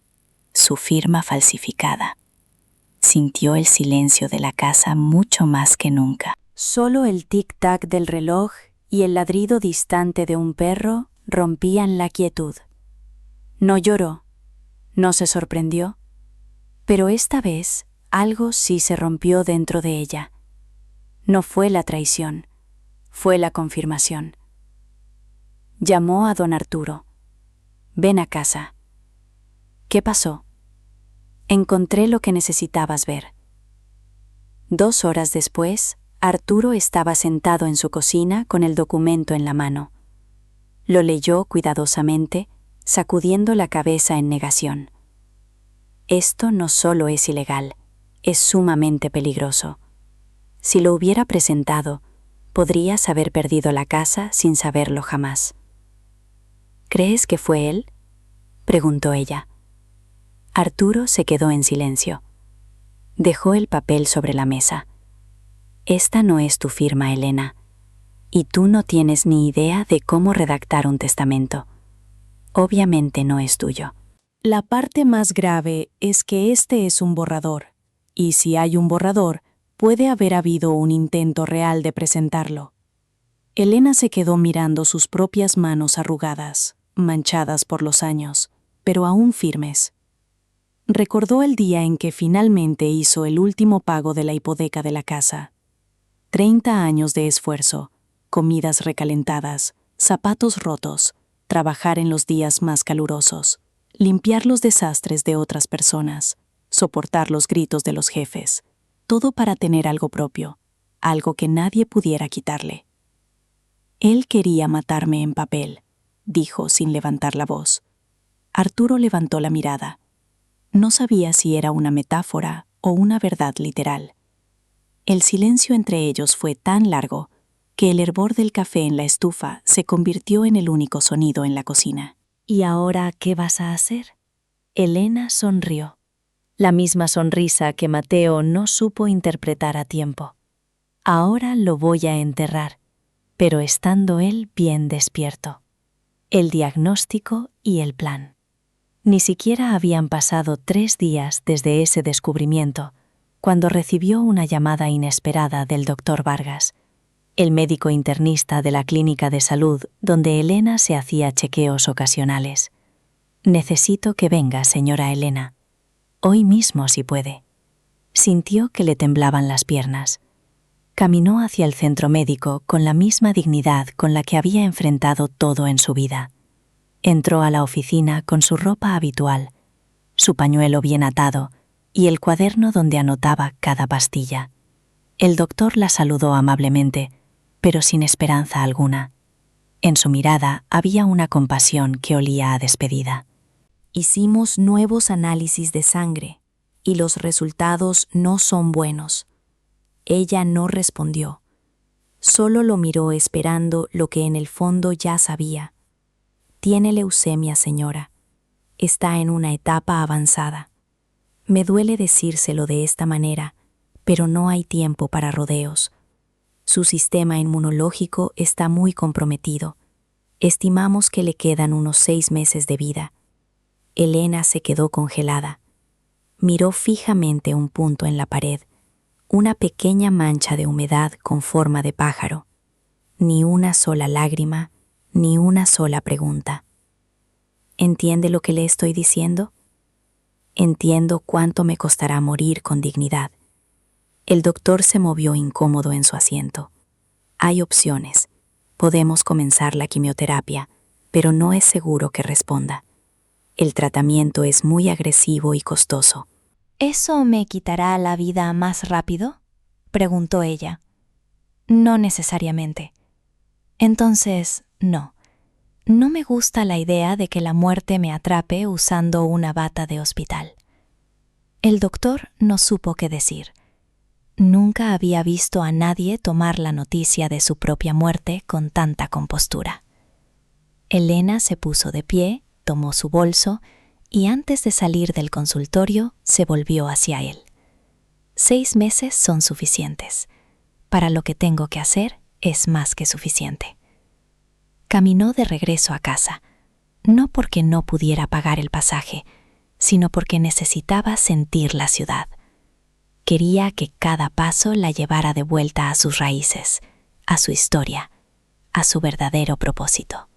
su firma falsificada. Sintió el silencio de la casa mucho más que nunca. Solo el tic-tac del reloj y el ladrido distante de un perro rompían la quietud. No lloró, no se sorprendió, pero esta vez algo sí se rompió dentro de ella. No fue la traición, fue la confirmación. Llamó a don Arturo. Ven a casa. ¿Qué pasó? Encontré lo que necesitabas ver. 2 horas después, Arturo estaba sentado en su cocina con el documento en la mano. Lo leyó cuidadosamente, sacudiendo la cabeza en negación. Esto no solo es ilegal, es sumamente peligroso. Si lo hubiera presentado, podrías haber perdido la casa sin saberlo jamás. ¿Crees que fue él?, preguntó ella. Arturo se quedó en silencio. Dejó el papel sobre la mesa. Esta no es tu firma, Elena, y tú no tienes ni idea de cómo redactar un testamento. Obviamente no es tuyo. La parte más grave es que este es un borrador, y si hay un borrador, puede haber habido un intento real de presentarlo. Elena se quedó mirando sus propias manos arrugadas, manchadas por los años, pero aún firmes. Recordó el día en que finalmente hizo el último pago de la hipoteca de la casa. 30 años de esfuerzo, comidas recalentadas, zapatos rotos, trabajar en los días más calurosos, limpiar los desastres de otras personas, soportar los gritos de los jefes, todo para tener algo propio, algo que nadie pudiera quitarle. Él quería matarme en papel, dijo sin levantar la voz. Arturo levantó la mirada. No sabía si era una metáfora o una verdad literal. El silencio entre ellos fue tan largo que el hervor del café en la estufa se convirtió en el único sonido en la cocina. ¿Y ahora qué vas a hacer? Elena sonrió. La misma sonrisa que Mateo no supo interpretar a tiempo. Ahora lo voy a enterrar, pero estando él bien despierto. El diagnóstico y el plan. Ni siquiera habían pasado 3 días desde ese descubrimiento, cuando recibió una llamada inesperada del doctor Vargas, el médico internista de la clínica de salud donde Elena se hacía chequeos ocasionales. Necesito que venga, señora Elena. Hoy mismo, si puede. Sintió que le temblaban las piernas. Caminó hacia el centro médico con la misma dignidad con la que había enfrentado todo en su vida. Entró a la oficina con su ropa habitual, su pañuelo bien atado y el cuaderno donde anotaba cada pastilla. El doctor la saludó amablemente, pero sin esperanza alguna. En su mirada había una compasión que olía a despedida. Hicimos nuevos análisis de sangre. y los resultados no son buenos. Ella no respondió. Solo lo miró esperando lo que en el fondo ya sabía. Tiene leucemia, señora. Está en una etapa avanzada. Me duele decírselo de esta manera, pero no hay tiempo para rodeos. Su sistema inmunológico está muy comprometido. Estimamos que le quedan unos 6 meses de vida. Elena se quedó congelada. Miró fijamente un punto en la pared, una pequeña mancha de humedad con forma de pájaro. Ni una sola lágrima, ni una sola pregunta. ¿Entiende lo que le estoy diciendo? Entiendo cuánto me costará morir con dignidad. El doctor se movió incómodo en su asiento. Hay opciones. Podemos comenzar la quimioterapia, pero no es seguro que responda. El tratamiento es muy agresivo y costoso. ¿Eso me quitará la vida más rápido?, preguntó ella. No necesariamente. Entonces, no. No me gusta la idea de que la muerte me atrape usando una bata de hospital. El doctor no supo qué decir. Nunca había visto a nadie tomar la noticia de su propia muerte con tanta compostura. Elena se puso de pie, tomó su bolso y antes de salir del consultorio se volvió hacia él. 6 meses son suficientes. Para lo que tengo que hacer es más que suficiente. Caminó de regreso a casa, no porque no pudiera pagar el pasaje, sino porque necesitaba sentir la ciudad. Quería que cada paso la llevara de vuelta a sus raíces, a su historia, a su verdadero propósito.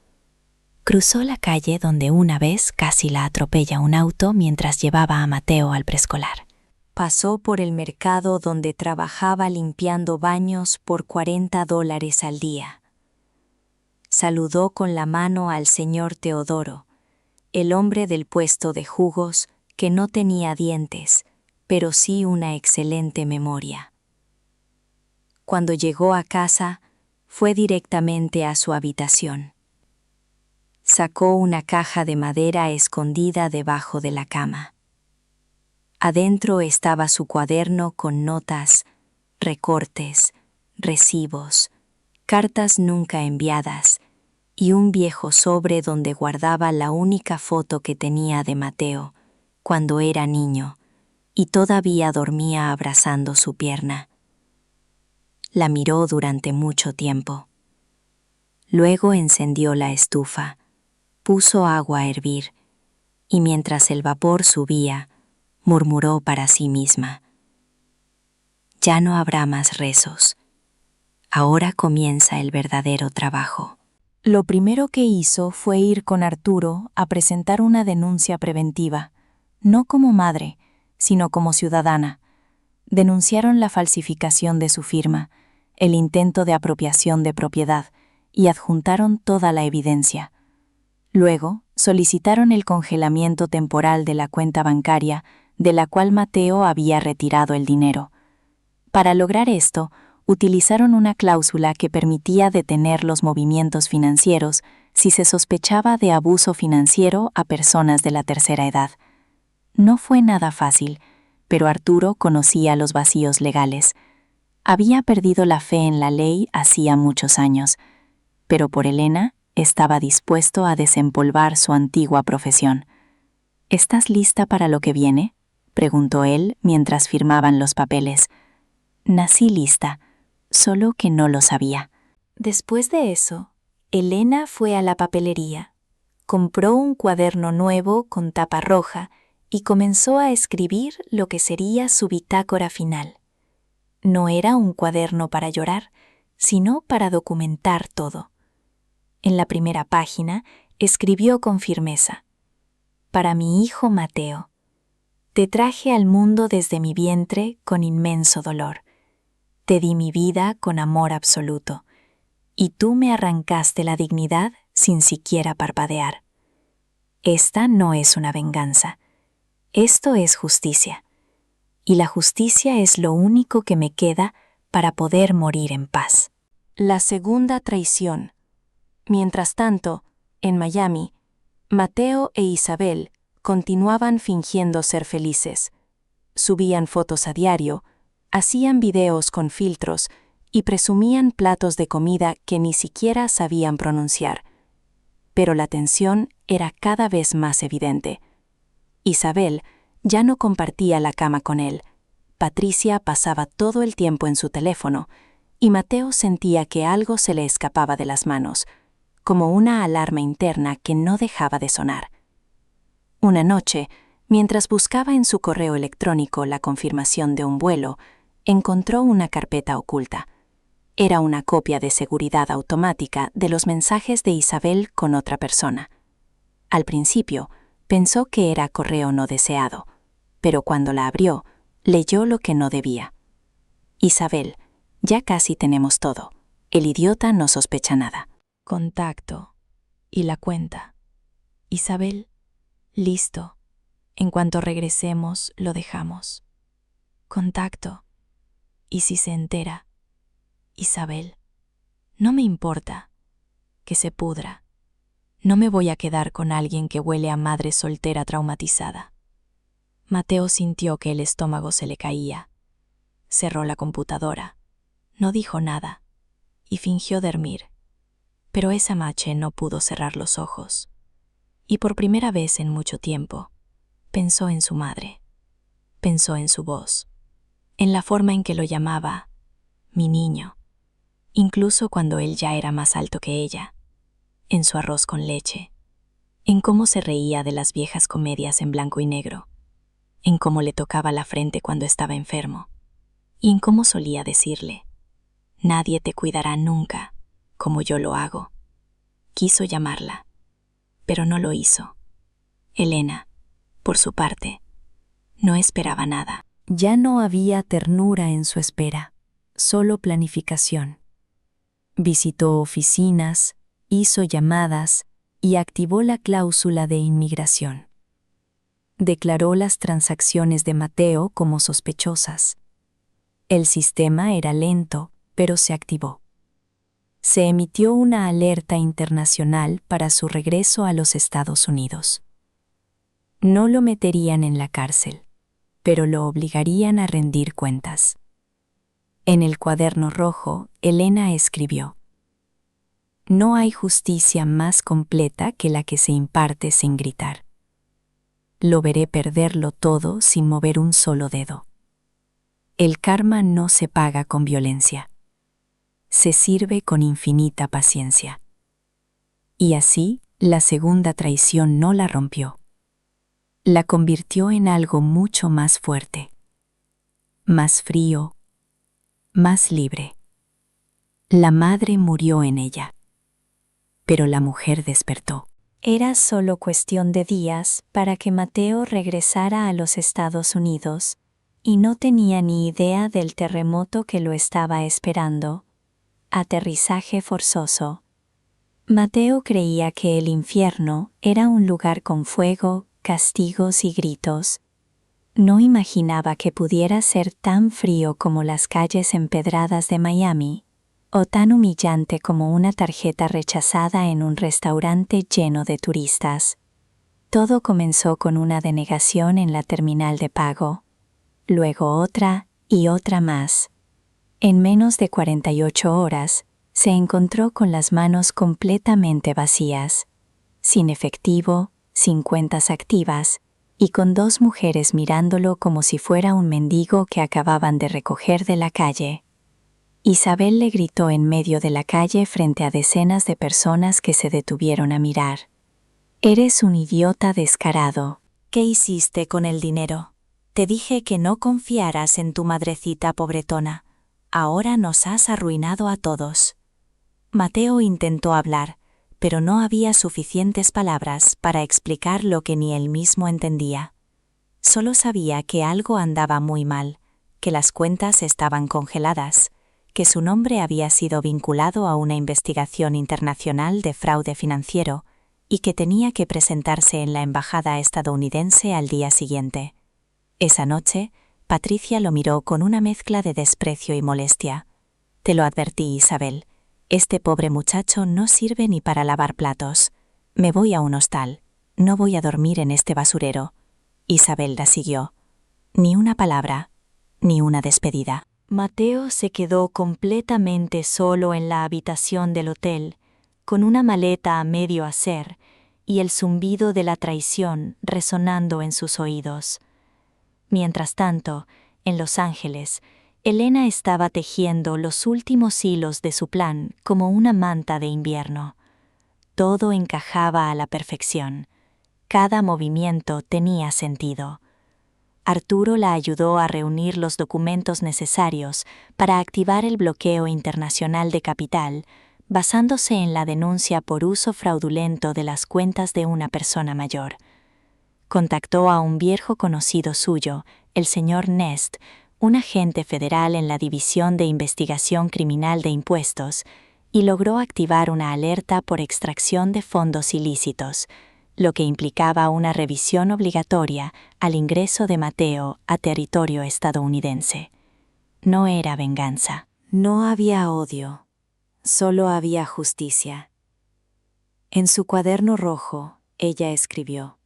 Cruzó la calle donde una vez casi la atropella un auto mientras llevaba a Mateo al preescolar. Pasó por el mercado donde trabajaba limpiando baños por $40 al día. Saludó con la mano al señor Teodoro, el hombre del puesto de jugos que no tenía dientes, pero sí una excelente memoria. Cuando llegó a casa, fue directamente a su habitación. Sacó una caja de madera escondida debajo de la cama. Adentro estaba su cuaderno con notas, recortes, recibos, cartas nunca enviadas y un viejo sobre donde guardaba la única foto que tenía de Mateo cuando era niño y todavía dormía abrazando su pierna. La miró durante mucho tiempo. Luego encendió la estufa, puso agua a hervir y mientras el vapor subía, murmuró para sí misma: ya no habrá más rezos. Ahora comienza el verdadero trabajo. Lo primero que hizo fue ir con Arturo a presentar una denuncia preventiva, no como madre, sino como ciudadana. Denunciaron la falsificación de su firma, el intento de apropiación de propiedad y adjuntaron toda la evidencia. Luego, solicitaron el congelamiento temporal de la cuenta bancaria de la cual Mateo había retirado el dinero. Para lograr esto, utilizaron una cláusula que permitía detener los movimientos financieros si se sospechaba de abuso financiero a personas de la tercera edad. No fue nada fácil, pero Arturo conocía los vacíos legales. Había perdido la fe en la ley hacía muchos años, pero por Elena estaba dispuesto a desempolvar su antigua profesión. ¿Estás lista para lo que viene?, preguntó él mientras firmaban los papeles. Nací lista, solo que no lo sabía. Después de eso, Elena fue a la papelería, compró un cuaderno nuevo con tapa roja y comenzó a escribir lo que sería su bitácora final. No era un cuaderno para llorar, sino para documentar todo. En la primera página escribió con firmeza: para mi hijo Mateo. Te traje al mundo desde mi vientre con inmenso dolor. Te di mi vida con amor absoluto, y tú me arrancaste la dignidad sin siquiera parpadear. Esta no es una venganza. Esto es justicia. Y la justicia es lo único que me queda para poder morir en paz. La segunda traición. Mientras tanto, en Miami, Mateo e Isabel continuaban fingiendo ser felices. subían fotos a diario, hacían videos con filtros y presumían platos de comida que ni siquiera sabían pronunciar. Pero la tensión era cada vez más evidente. Isabel ya no compartía la cama con él. Patricia pasaba todo el tiempo en su teléfono y Mateo sentía que algo se le escapaba de las manos, como una alarma interna que no dejaba de sonar. Una noche, mientras buscaba en su correo electrónico la confirmación de un vuelo, encontró una carpeta oculta. Era una copia de seguridad automática de los mensajes de Isabel con otra persona. Al principio, pensó que era correo no deseado, pero cuando la abrió, leyó lo que no debía. Isabel, ya casi tenemos todo. El idiota no sospecha nada. Contacto. Y la cuenta. Isabel, listo. En cuanto regresemos, lo dejamos. Contacto. ¿Y si se entera? Isabel, no me importa. Que se pudra. No me voy a quedar con alguien que huele a madre soltera traumatizada. Mateo sintió que el estómago se le caía. Cerró la computadora. No dijo nada. Y fingió dormir. Pero esa noche no pudo cerrar los ojos. Y por primera vez en mucho tiempo, pensó en su madre. Pensó en su voz. En la forma en que lo llamaba, mi niño. Incluso cuando él ya era más alto que ella. En su arroz con leche. En cómo se reía de las viejas comedias en blanco y negro. En cómo le tocaba la frente cuando estaba enfermo. Y en cómo solía decirle, nadie te cuidará nunca, como yo lo hago. Quiso llamarla, pero no lo hizo. Elena, por su parte, no esperaba nada. Ya no había ternura en su espera, solo planificación. Visitó oficinas, hizo llamadas y activó la cláusula de inmigración. Declaró las transacciones de Mateo como sospechosas. El sistema era lento, pero se activó. Se emitió una alerta internacional para su regreso a los Estados Unidos. No lo meterían en la cárcel, pero lo obligarían a rendir cuentas. En el cuaderno rojo, Elena escribió: no hay justicia más completa que la que se imparte sin gritar. Lo veré perderlo todo sin mover un solo dedo. El karma no se paga con violencia. Se sirve con infinita paciencia. Y así, la segunda traición no la rompió. La convirtió en algo mucho más fuerte, más frío, más libre. La madre murió en ella. Pero la mujer despertó. Era solo cuestión de días para que Mateo regresara a los Estados Unidos, y no tenía ni idea del terremoto que lo estaba esperando. Aterrizaje forzoso. Mateo creía que el infierno era un lugar con fuego, castigos y gritos. No imaginaba que pudiera ser tan frío como las calles empedradas de Miami, o tan humillante como una tarjeta rechazada en un restaurante lleno de turistas. Todo comenzó con una denegación en la terminal de pago, luego otra y otra más. En menos de 48 horas, se encontró con las manos completamente vacías, sin efectivo, sin cuentas activas, y con dos mujeres mirándolo como si fuera un mendigo que acababan de recoger de la calle. Isabel le gritó en medio de la calle frente a decenas de personas que se detuvieron a mirar. «Eres un idiota descarado. ¿Qué hiciste con el dinero? Te dije que no confiaras en tu madrecita pobretona. Ahora nos has arruinado a todos». Mateo intentó hablar, pero no había suficientes palabras para explicar lo que ni él mismo entendía. Solo sabía que algo andaba muy mal, que las cuentas estaban congeladas, que su nombre había sido vinculado a una investigación internacional de fraude financiero y que tenía que presentarse en la embajada estadounidense al día siguiente. Esa noche, Patricia lo miró con una mezcla de desprecio y molestia. «Te lo advertí, Isabel. Este pobre muchacho no sirve ni para lavar platos. Me voy a un hostal. No voy a dormir en este basurero». Isabel la siguió. Ni una palabra, ni una despedida. Mateo se quedó completamente solo en la habitación del hotel, con una maleta a medio hacer y el zumbido de la traición resonando en sus oídos. Mientras tanto, en Los Ángeles, Elena estaba tejiendo los últimos hilos de su plan como una manta de invierno. Todo encajaba a la perfección. Cada movimiento tenía sentido. Arturo la ayudó a reunir los documentos necesarios para activar el bloqueo internacional de capital, basándose en la denuncia por uso fraudulento de las cuentas de una persona mayor. Contactó a un viejo conocido suyo, el señor Nest, un agente federal en la División de Investigación Criminal de Impuestos, y logró activar una alerta por extracción de fondos ilícitos, lo que implicaba una revisión obligatoria al ingreso de Mateo a territorio estadounidense. No era venganza. No había odio, solo había justicia. En su cuaderno rojo, ella escribió: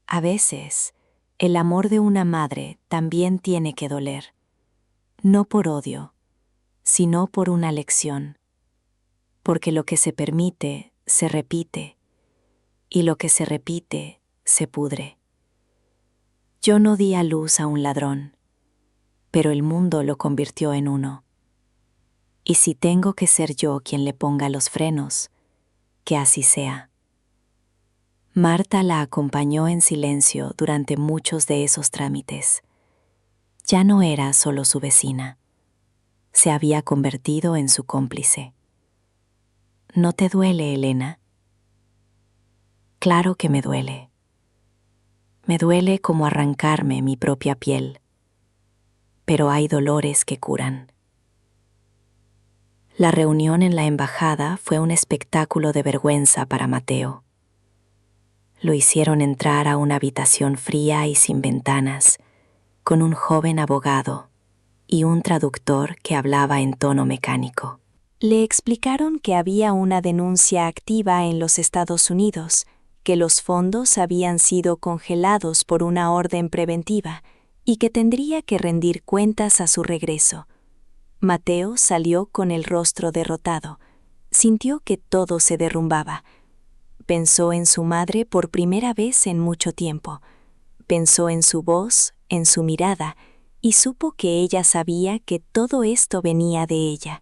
a veces, el amor de una madre también tiene que doler, no por odio, sino por una lección, porque lo que se permite se repite, y lo que se repite se pudre. Yo no di a luz a un ladrón, pero el mundo lo convirtió en uno. Y si tengo que ser yo quien le ponga los frenos, que así sea. Marta la acompañó en silencio durante muchos de esos trámites. Ya no era solo su vecina. Se había convertido en su cómplice. ¿No te duele, Elena? Claro que me duele. Me duele como arrancarme mi propia piel. Pero hay dolores que curan. La reunión en la embajada fue un espectáculo de vergüenza para Mateo. Lo hicieron entrar a una habitación fría y sin ventanas, con un joven abogado y un traductor que hablaba en tono mecánico. Le explicaron que había una denuncia activa en los Estados Unidos, que los fondos habían sido congelados por una orden preventiva y que tendría que rendir cuentas a su regreso. Mateo salió con el rostro derrotado. Sintió que todo se derrumbaba. Pensó en su madre por primera vez en mucho tiempo. Pensó en su voz, en su mirada, y supo que ella sabía que todo esto venía de ella.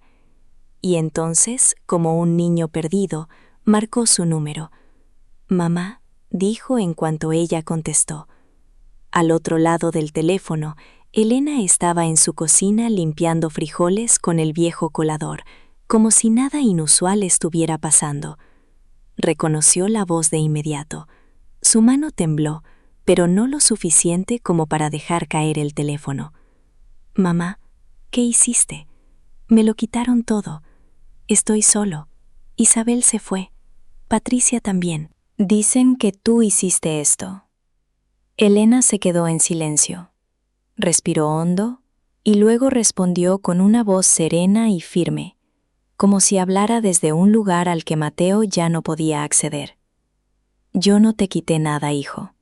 Y entonces, como un niño perdido, marcó su número. «Mamá», dijo en cuanto ella contestó. Al otro lado del teléfono, Elena estaba en su cocina limpiando frijoles con el viejo colador, como si nada inusual estuviera pasando. Reconoció la voz de inmediato. Su mano tembló, pero no lo suficiente como para dejar caer el teléfono. «Mamá, ¿qué hiciste? Me lo quitaron todo. Estoy solo. Isabel se fue. Patricia también. Dicen que tú hiciste esto». Elena se quedó en silencio. Respiró hondo y luego respondió con una voz serena y firme, como si hablara desde un lugar al que Mateo ya no podía acceder. «Yo no te quité nada, hijo.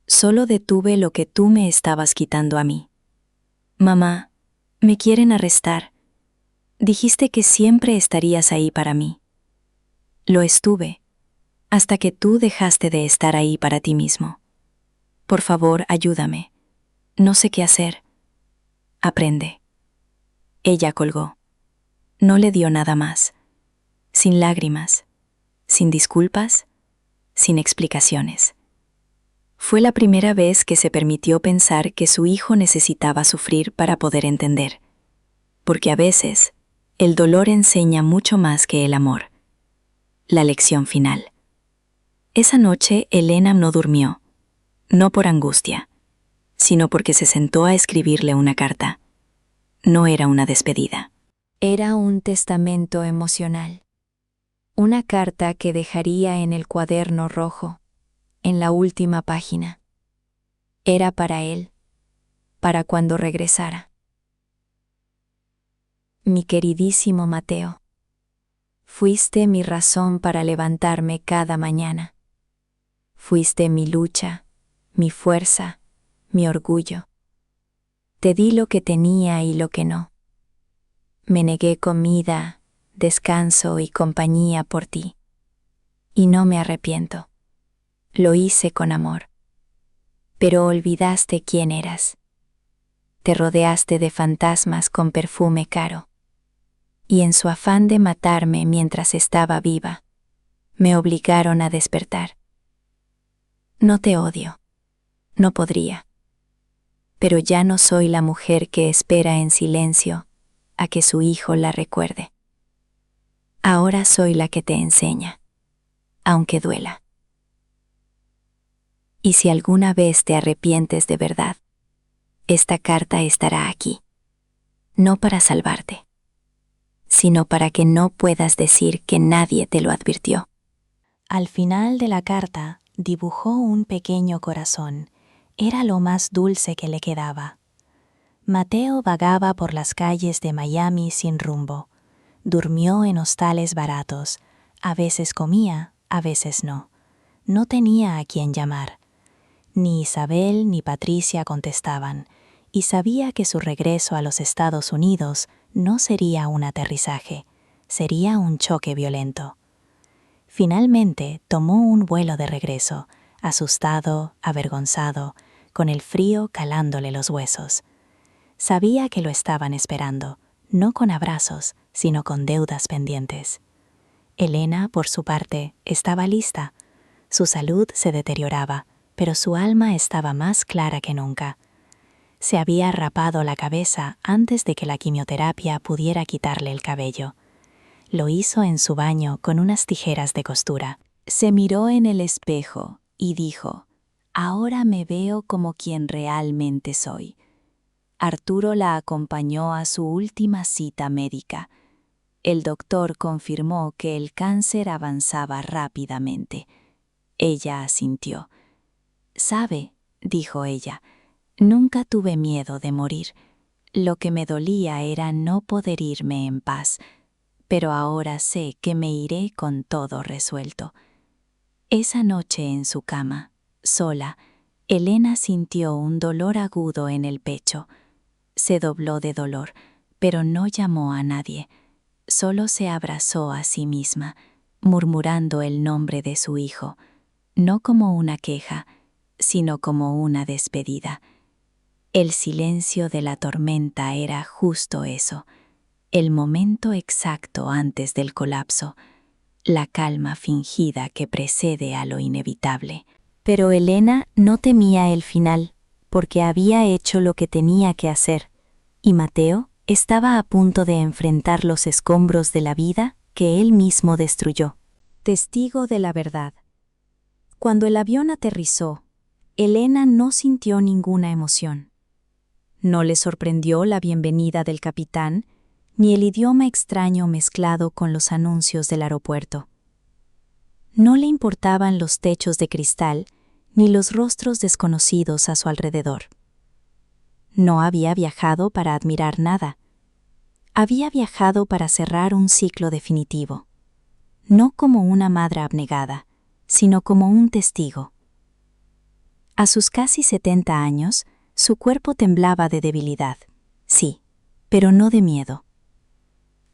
Solo detuve lo que tú me estabas quitando a mí. Mamá, me quieren arrestar. Dijiste que siempre estarías ahí para mí. Lo estuve, hasta que tú dejaste de estar ahí para ti mismo. Por favor, ayúdame. No sé qué hacer. Aprende». Ella colgó. No le dio nada más. Sin lágrimas, sin disculpas, sin explicaciones. Fue la primera vez que se permitió pensar que su hijo necesitaba sufrir para poder entender. Porque a veces, el dolor enseña mucho más que el amor. La lección final. Esa noche Elena no durmió, no por angustia, sino porque se sentó a escribirle una carta. No era una despedida. Era un testamento emocional. Una carta que dejaría en el cuaderno rojo, en la última página. Era para él, para cuando regresara. Mi queridísimo Mateo, fuiste mi razón para levantarme cada mañana. Fuiste mi lucha, mi fuerza, mi orgullo. Te di lo que tenía y lo que no. Me negué comida, descanso y compañía por ti. Y no me arrepiento. Lo hice con amor. Pero olvidaste quién eras. Te rodeaste de fantasmas con perfume caro. Y en su afán de matarme mientras estaba viva, me obligaron a despertar. No te odio. No podría. Pero ya no soy la mujer que espera en silencio a que su hijo la recuerde. Ahora soy la que te enseña, aunque duela. Y si alguna vez te arrepientes de verdad, esta carta estará aquí, no para salvarte, sino para que no puedas decir que nadie te lo advirtió. Al final de la carta dibujó un pequeño corazón. Era lo más dulce que le quedaba. Mateo vagaba por las calles de Miami sin rumbo. Durmió en hostales baratos. A veces comía, a veces no. No tenía a quién llamar. Ni Isabel ni Patricia contestaban, y sabía que su regreso a los Estados Unidos no sería un aterrizaje, sería un choque violento. Finalmente tomó un vuelo de regreso, asustado, avergonzado, con el frío calándole los huesos. Sabía que lo estaban esperando, no con abrazos, sino con deudas pendientes. Elena, por su parte, estaba lista. Su salud se deterioraba, pero su alma estaba más clara que nunca. Se había rapado la cabeza antes de que la quimioterapia pudiera quitarle el cabello. Lo hizo en su baño con unas tijeras de costura. Se miró en el espejo y dijo: «Ahora me veo como quien realmente soy». Arturo la acompañó a su última cita médica. El doctor confirmó que el cáncer avanzaba rápidamente. Ella asintió. «Sabe», dijo ella, «nunca tuve miedo de morir. Lo que me dolía era no poder irme en paz, pero ahora sé que me iré con todo resuelto». Esa noche en su cama, sola, Elena sintió un dolor agudo en el pecho. Se dobló de dolor, pero no llamó a nadie. Solo se abrazó a sí misma, murmurando el nombre de su hijo, no como una queja, sino como una despedida. El silencio de la tormenta era justo eso, el momento exacto antes del colapso, la calma fingida que precede a lo inevitable. Pero Elena no temía el final, porque había hecho lo que tenía que hacer, y Mateo estaba a punto de enfrentar los escombros de la vida que él mismo destruyó. Testigo de la verdad. Cuando el avión aterrizó, Elena no sintió ninguna emoción. No le sorprendió la bienvenida del capitán, ni el idioma extraño mezclado con los anuncios del aeropuerto. No le importaban los techos de cristal, ni los rostros desconocidos a su alrededor. No había viajado para admirar nada. Había viajado para cerrar un ciclo definitivo, no como una madre abnegada, sino como un testigo. A sus casi 70 años, su cuerpo temblaba de debilidad, sí, pero no de miedo.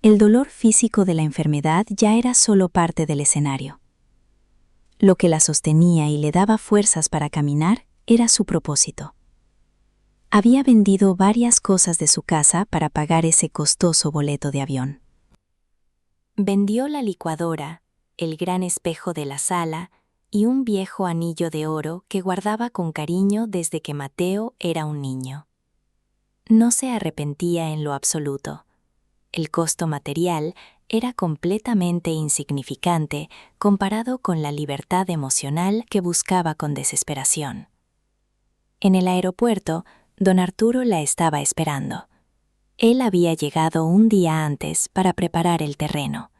El dolor físico de la enfermedad ya era solo parte del escenario. Lo que la sostenía y le daba fuerzas para caminar era su propósito. Había vendido varias cosas de su casa para pagar ese costoso boleto de avión. Vendió la licuadora, el gran espejo de la sala y un viejo anillo de oro que guardaba con cariño desde que Mateo era un niño. No se arrepentía en lo absoluto. El costo material era completamente insignificante comparado con la libertad emocional que buscaba con desesperación. En el aeropuerto, don Arturo la estaba esperando. Él había llegado un día antes para preparar el terreno.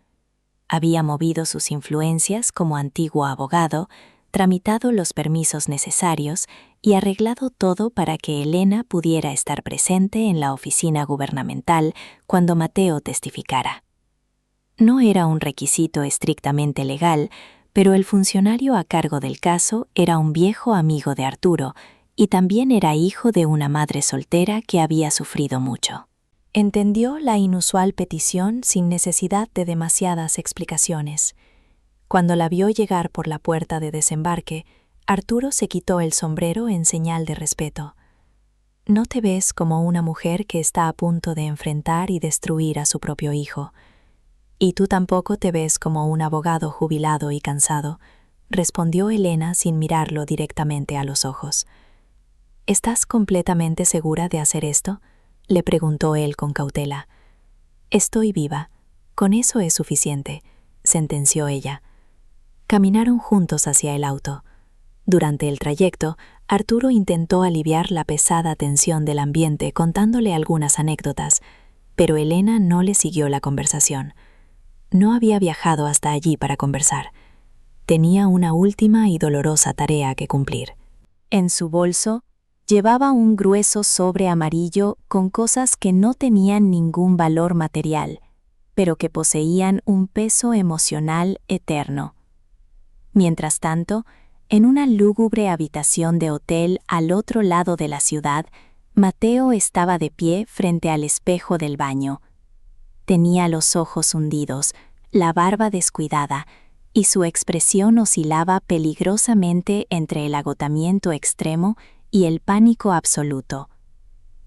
Había movido sus influencias como antiguo abogado, tramitado los permisos necesarios y arreglado todo para que Elena pudiera estar presente en la oficina gubernamental cuando Mateo testificara. No era un requisito estrictamente legal, pero el funcionario a cargo del caso era un viejo amigo de Arturo y también era hijo de una madre soltera que había sufrido mucho. Entendió la inusual petición sin necesidad de demasiadas explicaciones. Cuando la vio llegar por la puerta de desembarque, Arturo se quitó el sombrero en señal de respeto. No te ves como una mujer que está a punto de enfrentar y destruir a su propio hijo. Y tú tampoco te ves como un abogado jubilado y cansado, respondió Elena sin mirarlo directamente a los ojos. ¿Estás completamente segura de hacer esto?, le preguntó él con cautela. Estoy viva. Con eso es suficiente, sentenció ella. Caminaron juntos hacia el auto. Durante el trayecto, Arturo intentó aliviar la pesada tensión del ambiente contándole algunas anécdotas, pero Elena no le siguió la conversación. No había viajado hasta allí para conversar. Tenía una última y dolorosa tarea que cumplir. En su bolso, llevaba un grueso sobre amarillo con cosas que no tenían ningún valor material, pero que poseían un peso emocional eterno. Mientras tanto, en una lúgubre habitación de hotel al otro lado de la ciudad, Mateo estaba de pie frente al espejo del baño. Tenía los ojos hundidos, la barba descuidada, y su expresión oscilaba peligrosamente entre el agotamiento extremo y el pánico absoluto.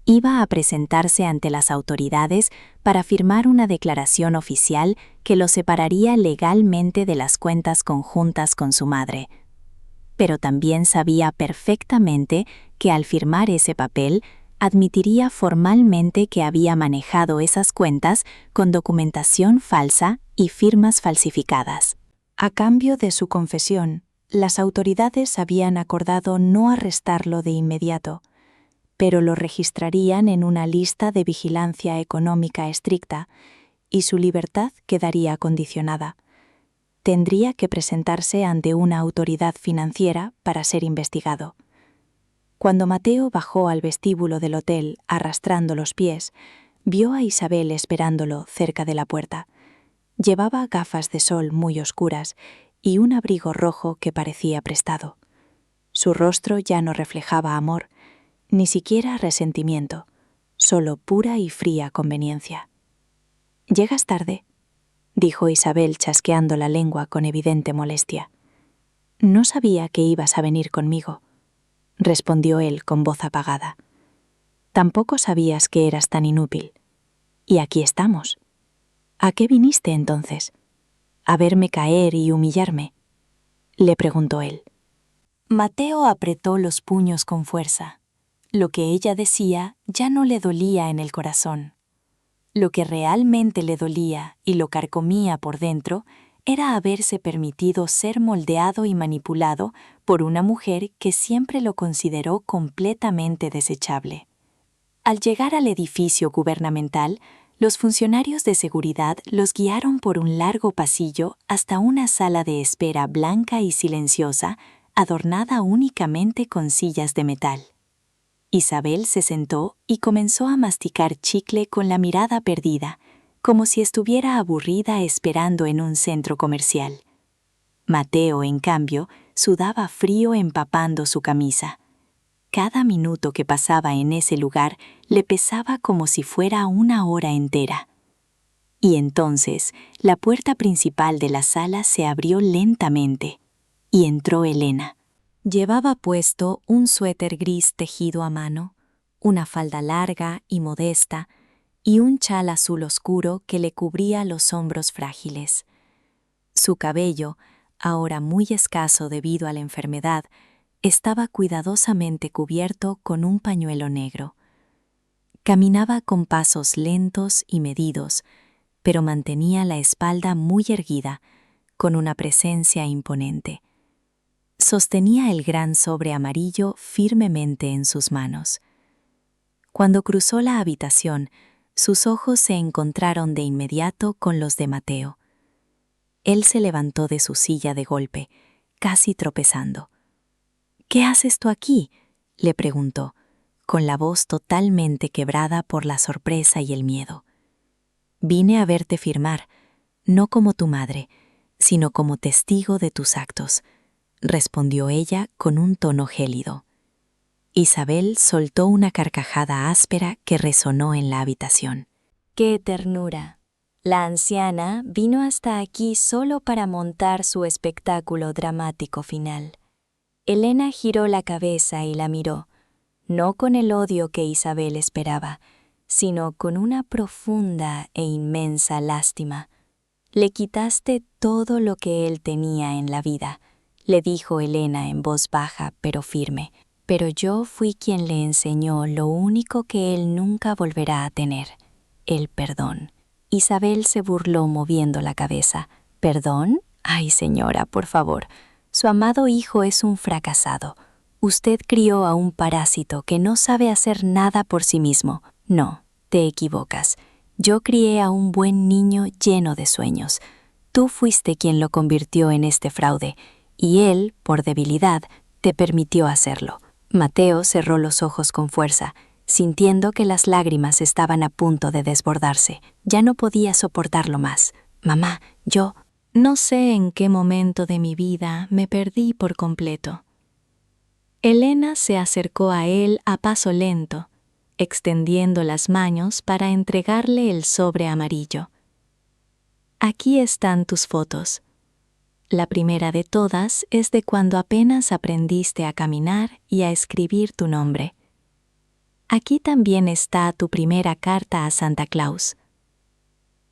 Iba a presentarse ante las autoridades para firmar una declaración oficial que lo separaría legalmente de las cuentas conjuntas con su madre. Pero también sabía perfectamente que al firmar ese papel, admitiría formalmente que había manejado esas cuentas con documentación falsa y firmas falsificadas. A cambio de su confesión, las autoridades habían acordado no arrestarlo de inmediato, pero lo registrarían en una lista de vigilancia económica estricta y su libertad quedaría condicionada. Tendría que presentarse ante una autoridad financiera para ser investigado. Cuando Mateo bajó al vestíbulo del hotel arrastrando los pies, vio a Isabel esperándolo cerca de la puerta. Llevaba gafas de sol muy oscuras y un abrigo rojo que parecía prestado. Su rostro ya no reflejaba amor, ni siquiera resentimiento, solo pura y fría conveniencia. «Llegas tarde», dijo Isabel chasqueando la lengua con evidente molestia. «No sabía que ibas a venir conmigo», respondió él con voz apagada. «Tampoco sabías que eras tan inútil. Y aquí estamos. ¿A qué viniste entonces? ¿A verme caer y humillarme?», le preguntó él. Mateo apretó los puños con fuerza. Lo que ella decía ya no le dolía en el corazón. Lo que realmente le dolía y lo carcomía por dentro era haberse permitido ser moldeado y manipulado por una mujer que siempre lo consideró completamente desechable. Al llegar al edificio gubernamental, los funcionarios de seguridad los guiaron por un largo pasillo hasta una sala de espera blanca y silenciosa, adornada únicamente con sillas de metal. Isabel se sentó y comenzó a masticar chicle con la mirada perdida, como si estuviera aburrida esperando en un centro comercial. Mateo, en cambio, sudaba frío empapando su camisa. Cada minuto que pasaba en ese lugar le pesaba como si fuera una hora entera. Y entonces la puerta principal de la sala se abrió lentamente y entró Elena. Llevaba puesto un suéter gris tejido a mano, una falda larga y modesta y un chal azul oscuro que le cubría los hombros frágiles. Su cabello, ahora muy escaso debido a la enfermedad, estaba cuidadosamente cubierto con un pañuelo negro. Caminaba con pasos lentos y medidos, pero mantenía la espalda muy erguida, con una presencia imponente. Sostenía el gran sobre amarillo firmemente en sus manos. Cuando cruzó la habitación, sus ojos se encontraron de inmediato con los de Mateo. Él se levantó de su silla de golpe, casi tropezando. «¿Qué haces tú aquí?», le preguntó, con la voz totalmente quebrada por la sorpresa y el miedo. «Vine a verte firmar, no como tu madre, sino como testigo de tus actos», respondió ella con un tono gélido. Isabel soltó una carcajada áspera que resonó en la habitación. ¡Qué ternura! La anciana vino hasta aquí solo para montar su espectáculo dramático final. Elena giró la cabeza y la miró, no con el odio que Isabel esperaba, sino con una profunda e inmensa lástima. «Le quitaste todo lo que él tenía en la vida», le dijo Elena en voz baja pero firme. «Pero yo fui quien le enseñó lo único que él nunca volverá a tener, el perdón». Isabel se burló moviendo la cabeza. «¿Perdón? Ay, señora, por favor. Su amado hijo es un fracasado. Usted crió a un parásito que no sabe hacer nada por sí mismo. No, te equivocas. Yo crié a un buen niño lleno de sueños. Tú fuiste quien lo convirtió en este fraude, y él, por debilidad, te permitió hacerlo». Mateo cerró los ojos con fuerza, sintiendo que las lágrimas estaban a punto de desbordarse. Ya no podía soportarlo más. «Mamá, yo no sé en qué momento de mi vida me perdí por completo». Elena se acercó a él a paso lento, extendiendo las manos para entregarle el sobre amarillo. «Aquí están tus fotos. La primera de todas es de cuando apenas aprendiste a caminar y a escribir tu nombre. Aquí también está tu primera carta a Santa Claus.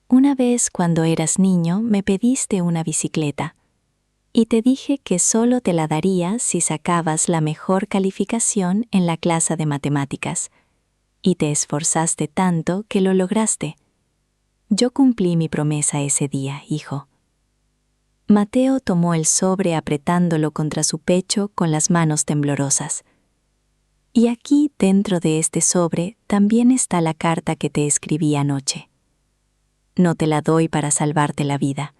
Una vez cuando eras niño me pediste una bicicleta y te dije que solo te la daría si sacabas la mejor calificación en la clase de matemáticas, y te esforzaste tanto que lo lograste. Yo cumplí mi promesa ese día, hijo». Mateo tomó el sobre apretándolo contra su pecho con las manos temblorosas. «Y aquí, dentro de este sobre, también está la carta que te escribí anoche. No te la doy para salvarte la vida,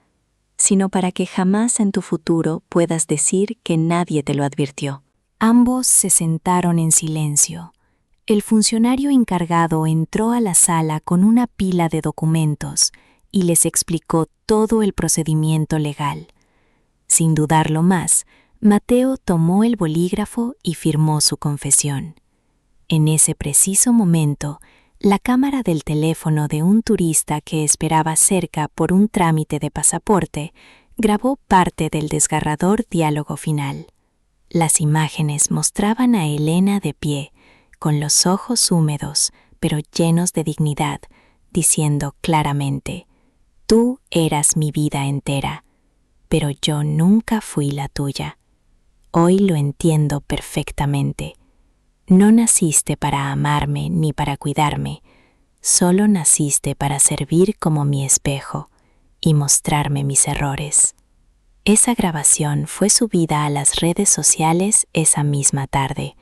sino para que jamás en tu futuro puedas decir que nadie te lo advirtió». Ambos se sentaron en silencio. El funcionario encargado entró a la sala con una pila de documentos y les explicó todo el procedimiento legal. Sin dudarlo más, Mateo tomó el bolígrafo y firmó su confesión. En ese preciso momento, la cámara del teléfono de un turista que esperaba cerca por un trámite de pasaporte grabó parte del desgarrador diálogo final. Las imágenes mostraban a Elena de pie, con los ojos húmedos, pero llenos de dignidad, diciendo claramente: «Tú eras mi vida entera, pero yo nunca fui la tuya. Hoy lo entiendo perfectamente. No naciste para amarme ni para cuidarme, solo naciste para servir como mi espejo y mostrarme mis errores». Esa grabación fue subida a las redes sociales esa misma tarde.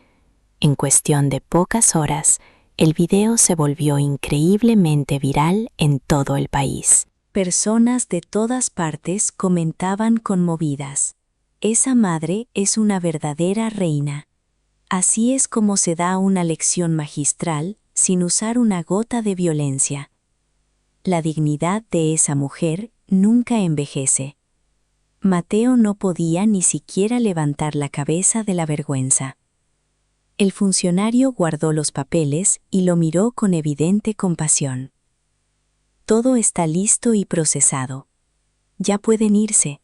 En cuestión de pocas horas, el video se volvió increíblemente viral en todo el país. Personas de todas partes comentaban conmovidas: «Esa madre es una verdadera reina. Así es como se da una lección magistral sin usar una gota de violencia. La dignidad de esa mujer nunca envejece». Mateo no podía ni siquiera levantar la cabeza de la vergüenza. El funcionario guardó los papeles y lo miró con evidente compasión. «Todo está listo y procesado. Ya pueden irse.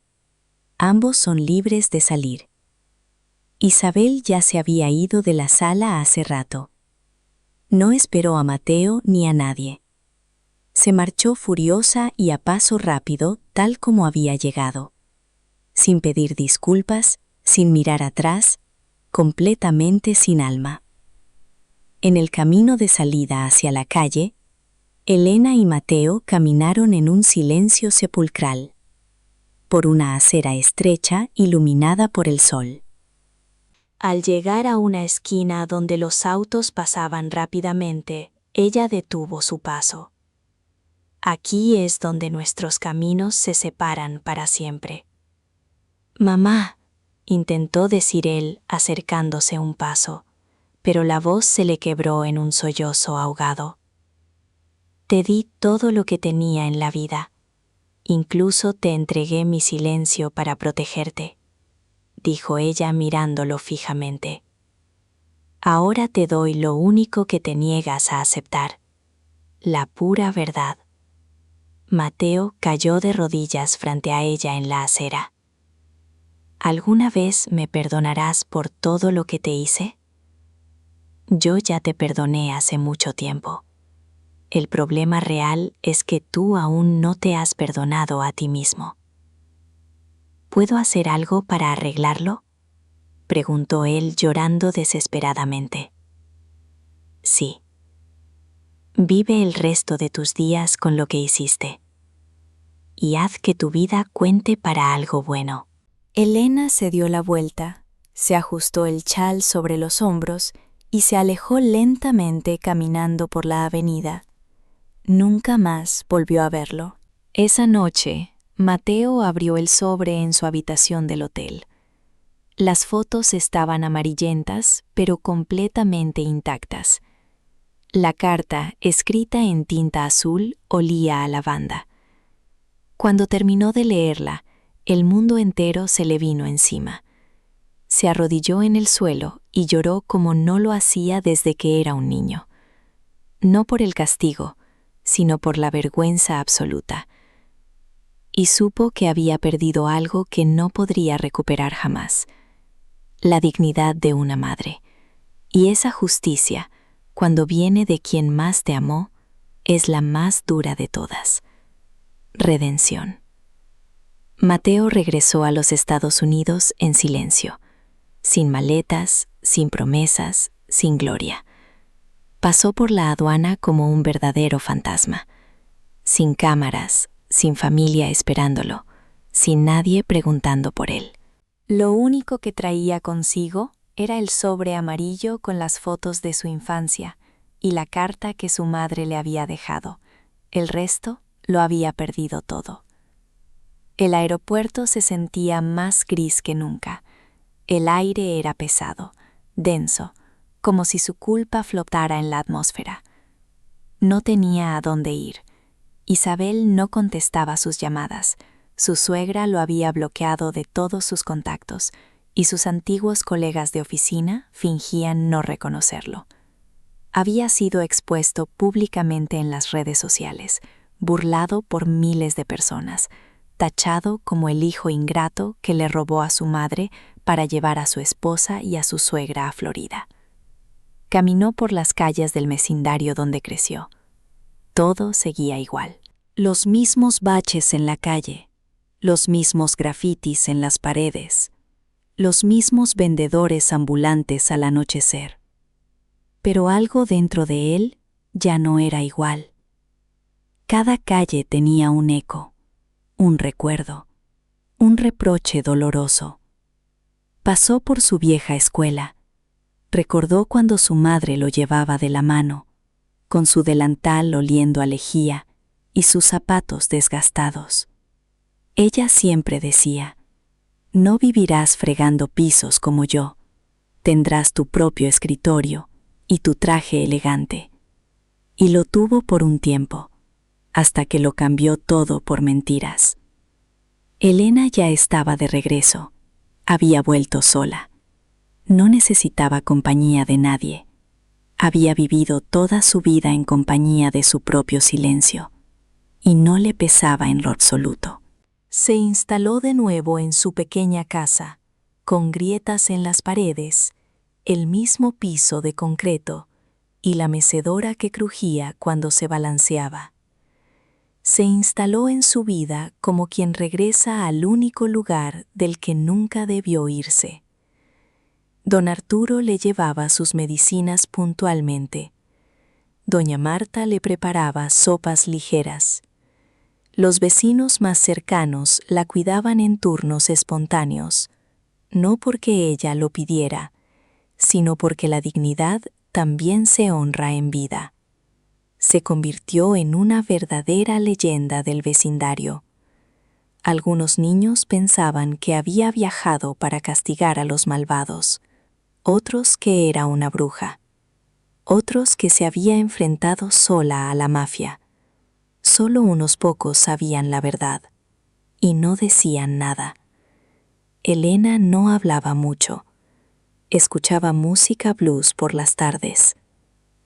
Ambos son libres de salir». Isabel ya se había ido de la sala hace rato. No esperó a Mateo ni a nadie. Se marchó furiosa y a paso rápido, tal como había llegado. Sin pedir disculpas, sin mirar atrás, completamente sin alma. En el camino de salida hacia la calle, Elena y Mateo caminaron en un silencio sepulcral, por una acera estrecha iluminada por el sol. Al llegar a una esquina donde los autos pasaban rápidamente, ella detuvo su paso. «Aquí es donde nuestros caminos se separan para siempre». «Mamá», intentó decir él acercándose un paso, pero la voz se le quebró en un sollozo ahogado. «Te di todo lo que tenía en la vida. Incluso te entregué mi silencio para protegerte», dijo ella mirándolo fijamente. Ahora te doy lo único que te niegas a aceptar, la pura verdad. Mateo cayó de rodillas frente a ella en la acera. ¿Alguna vez me perdonarás por todo lo que te hice? Yo ya te perdoné hace mucho tiempo. El problema real es que tú aún no te has perdonado a ti mismo. ¿Puedo hacer algo para arreglarlo?, preguntó él llorando desesperadamente. Sí. Vive el resto de tus días con lo que hiciste. Y haz que tu vida cuente para algo bueno. Elena se dio la vuelta, se ajustó el chal sobre los hombros y se alejó lentamente caminando por la avenida. Nunca más volvió a verlo. Esa noche, Mateo abrió el sobre en su habitación del hotel. Las fotos estaban amarillentas, pero completamente intactas. La carta, escrita en tinta azul, olía a lavanda. Cuando terminó de leerla, el mundo entero se le vino encima. Se arrodilló en el suelo y lloró como no lo hacía desde que era un niño. No por el castigo, sino por la vergüenza absoluta. Y supo que había perdido algo que no podría recuperar jamás: la dignidad de una madre. Y esa justicia, cuando viene de quien más te amó, es la más dura de todas. Redención. Mateo regresó a los Estados Unidos en silencio, sin maletas, sin promesas, sin gloria. Pasó por la aduana como un verdadero fantasma, sin cámaras, sin familia esperándolo, sin nadie preguntando por él. Lo único que traía consigo era el sobre amarillo con las fotos de su infancia y la carta que su madre le había dejado. El resto lo había perdido todo. El aeropuerto se sentía más gris que nunca. El aire era pesado, denso, como si su culpa flotara en la atmósfera. No tenía a dónde ir. Isabel no contestaba sus llamadas. Su suegra lo había bloqueado de todos sus contactos, y sus antiguos colegas de oficina fingían no reconocerlo. Había sido expuesto públicamente en las redes sociales, burlado por miles de personas, tachado como el hijo ingrato que le robó a su madre para llevar a su esposa y a su suegra a Florida. Caminó por las calles del vecindario donde creció. Todo seguía igual. Los mismos baches en la calle, los mismos grafitis en las paredes, los mismos vendedores ambulantes al anochecer. Pero algo dentro de él ya no era igual. Cada calle tenía un eco, un recuerdo, un reproche doloroso. Pasó por su vieja escuela. Recordó cuando su madre lo llevaba de la mano, con su delantal oliendo a lejía y sus zapatos desgastados. Ella siempre decía: no vivirás fregando pisos como yo, tendrás tu propio escritorio y tu traje elegante. Y lo tuvo por un tiempo, hasta que lo cambió todo por mentiras. Elena ya estaba de regreso, había vuelto sola. No necesitaba compañía de nadie. Había vivido toda su vida en compañía de su propio silencio, y no le pesaba en lo absoluto. Se instaló de nuevo en su pequeña casa, con grietas en las paredes, el mismo piso de concreto y la mecedora que crujía cuando se balanceaba. Se instaló en su vida como quien regresa al único lugar del que nunca debió irse. Don Arturo le llevaba sus medicinas puntualmente. Doña Marta le preparaba sopas ligeras. Los vecinos más cercanos la cuidaban en turnos espontáneos, no porque ella lo pidiera, sino porque la dignidad también se honra en vida. Se convirtió en una verdadera leyenda del vecindario. Algunos niños pensaban que había viajado para castigar a los malvados, otros que era una bruja, otros que se había enfrentado sola a la mafia. Solo unos pocos sabían la verdad, y no decían nada. Elena no hablaba mucho. Escuchaba música blues por las tardes,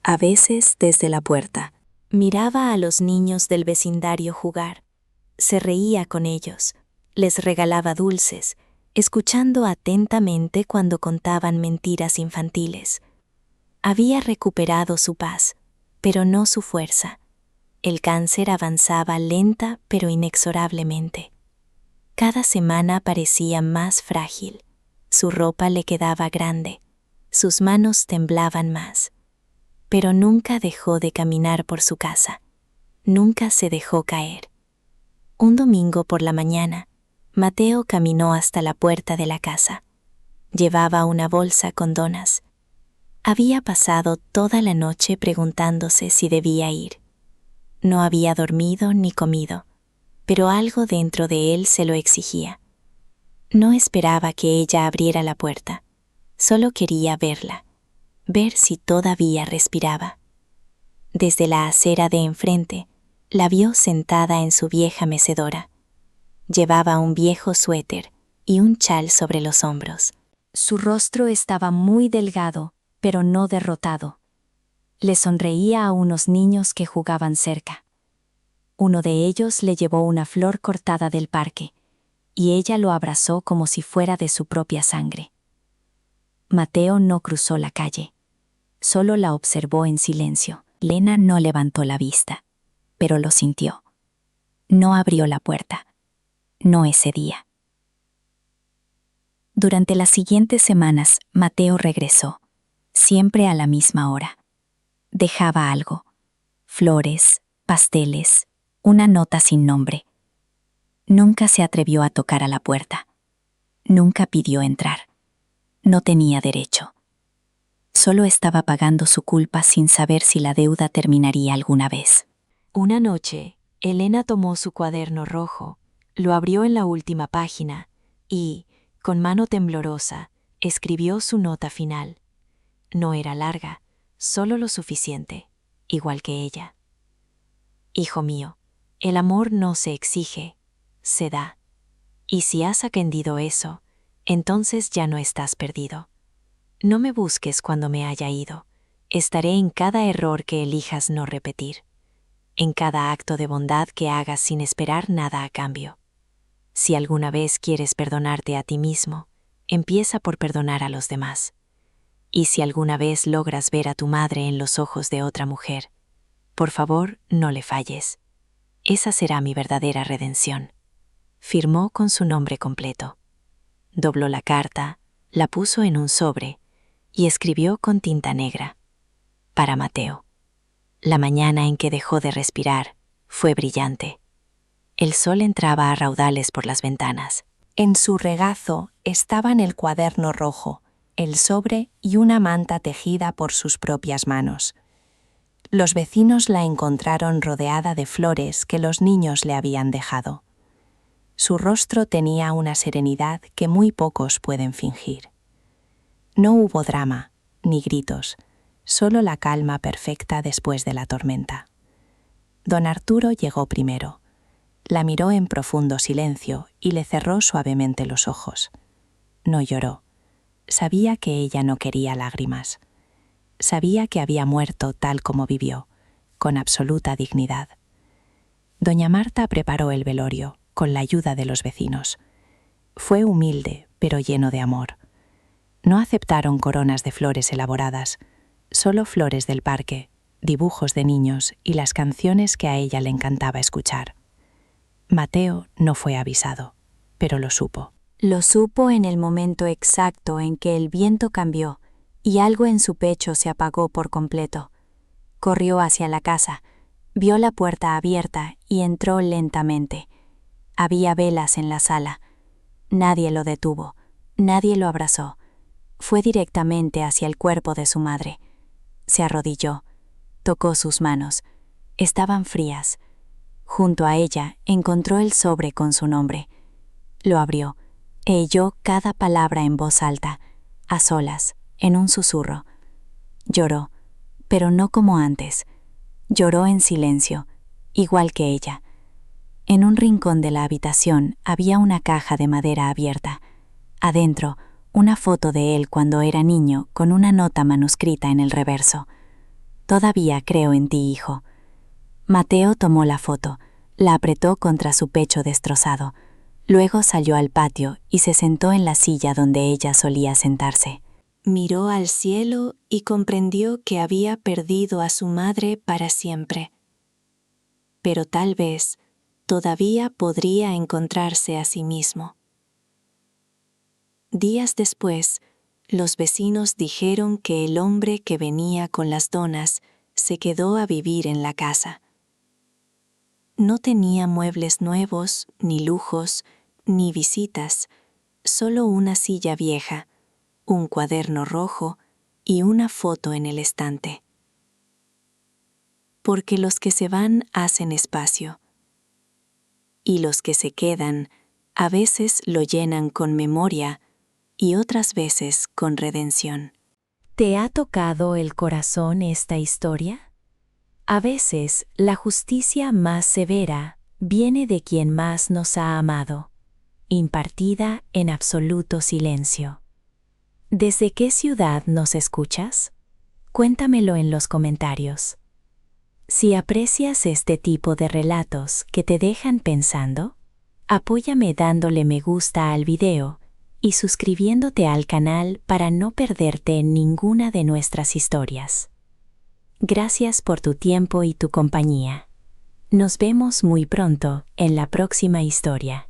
a veces desde la puerta. Miraba a los niños del vecindario jugar. Se reía con ellos, les regalaba dulces, escuchando atentamente cuando contaban mentiras infantiles. Había recuperado su paz, pero no su fuerza. El cáncer avanzaba lenta pero inexorablemente. Cada semana parecía más frágil. Su ropa le quedaba grande, sus manos temblaban más. Pero nunca dejó de caminar por su casa. Nunca se dejó caer. Un domingo por la mañana, Mateo caminó hasta la puerta de la casa. Llevaba una bolsa con donas. Había pasado toda la noche preguntándose si debía ir. No había dormido ni comido, pero algo dentro de él se lo exigía. No esperaba que ella abriera la puerta, solo quería verla, ver si todavía respiraba. Desde la acera de enfrente, la vio sentada en su vieja mecedora. Llevaba un viejo suéter y un chal sobre los hombros. Su rostro estaba muy delgado, pero no derrotado. Le sonreía a unos niños que jugaban cerca. Uno de ellos le llevó una flor cortada del parque, y ella lo abrazó como si fuera de su propia sangre. Mateo no cruzó la calle, solo la observó en silencio. Lena no levantó la vista, pero lo sintió. No abrió la puerta, no ese día. Durante las siguientes semanas, Mateo regresó, siempre a la misma hora. Dejaba algo: flores, pasteles, una nota sin nombre. Nunca se atrevió a tocar a la puerta. Nunca pidió entrar. No tenía derecho. Solo estaba pagando su culpa sin saber si la deuda terminaría alguna vez. Una noche, Elena tomó su cuaderno rojo, lo abrió en la última página y, con mano temblorosa, escribió su nota final. No era larga, solo lo suficiente, igual que ella. Hijo mío, el amor no se exige, se da. Y si has aprendido eso, entonces ya no estás perdido. No me busques cuando me haya ido. Estaré en cada error que elijas no repetir, en cada acto de bondad que hagas sin esperar nada a cambio. Si alguna vez quieres perdonarte a ti mismo, empieza por perdonar a los demás. Y si alguna vez logras ver a tu madre en los ojos de otra mujer, por favor, no le falles. Esa será mi verdadera redención. Firmó con su nombre completo. Dobló la carta, la puso en un sobre y escribió con tinta negra: para Mateo. La mañana en que dejó de respirar fue brillante. El sol entraba a raudales por las ventanas. En su regazo estaban el cuaderno rojo, el sobre y una manta tejida por sus propias manos. Los vecinos la encontraron rodeada de flores que los niños le habían dejado. Su rostro tenía una serenidad que muy pocos pueden fingir. No hubo drama, ni gritos, solo la calma perfecta después de la tormenta. Don Arturo llegó primero. La miró en profundo silencio y le cerró suavemente los ojos. No lloró. Sabía que ella no quería lágrimas. Sabía que había muerto tal como vivió, con absoluta dignidad. Doña Marta preparó el velorio, con la ayuda de los vecinos. Fue humilde, pero lleno de amor. No aceptaron coronas de flores elaboradas, solo flores del parque, dibujos de niños y las canciones que a ella le encantaba escuchar. Mateo no fue avisado, pero lo supo. Lo supo en el momento exacto en que el viento cambió y algo en su pecho se apagó por completo. Corrió hacia la casa, vio la puerta abierta y entró lentamente. Había velas en la sala. Nadie lo detuvo, nadie lo abrazó. Fue directamente hacia el cuerpo de su madre. Se arrodilló, tocó sus manos. Estaban frías. Junto a ella encontró el sobre con su nombre. Lo abrió e oyó cada palabra en voz alta, a solas, en un susurro. Lloró, pero no como antes. Lloró en silencio, igual que ella. En un rincón de la habitación había una caja de madera abierta. Adentro, una foto de él cuando era niño con una nota manuscrita en el reverso. «Todavía creo en ti, hijo». Mateo tomó la foto, la apretó contra su pecho destrozado. Luego salió al patio y se sentó en la silla donde ella solía sentarse. Miró al cielo y comprendió que había perdido a su madre para siempre. Pero tal vez todavía podría encontrarse a sí mismo. Días después, los vecinos dijeron que el hombre que venía con las donas se quedó a vivir en la casa. No tenía muebles nuevos, ni lujos, ni visitas, solo una silla vieja, un cuaderno rojo y una foto en el estante. Porque los que se van hacen espacio, y los que se quedan a veces lo llenan con memoria y otras veces con redención. ¿Te ha tocado el corazón esta historia? A veces, la justicia más severa viene de quien más nos ha amado, impartida en absoluto silencio. ¿Desde qué ciudad nos escuchas? Cuéntamelo en los comentarios. Si aprecias este tipo de relatos que te dejan pensando, apóyame dándole me gusta al video y suscribiéndote al canal para no perderte ninguna de nuestras historias. Gracias por tu tiempo y tu compañía. Nos vemos muy pronto en la próxima historia.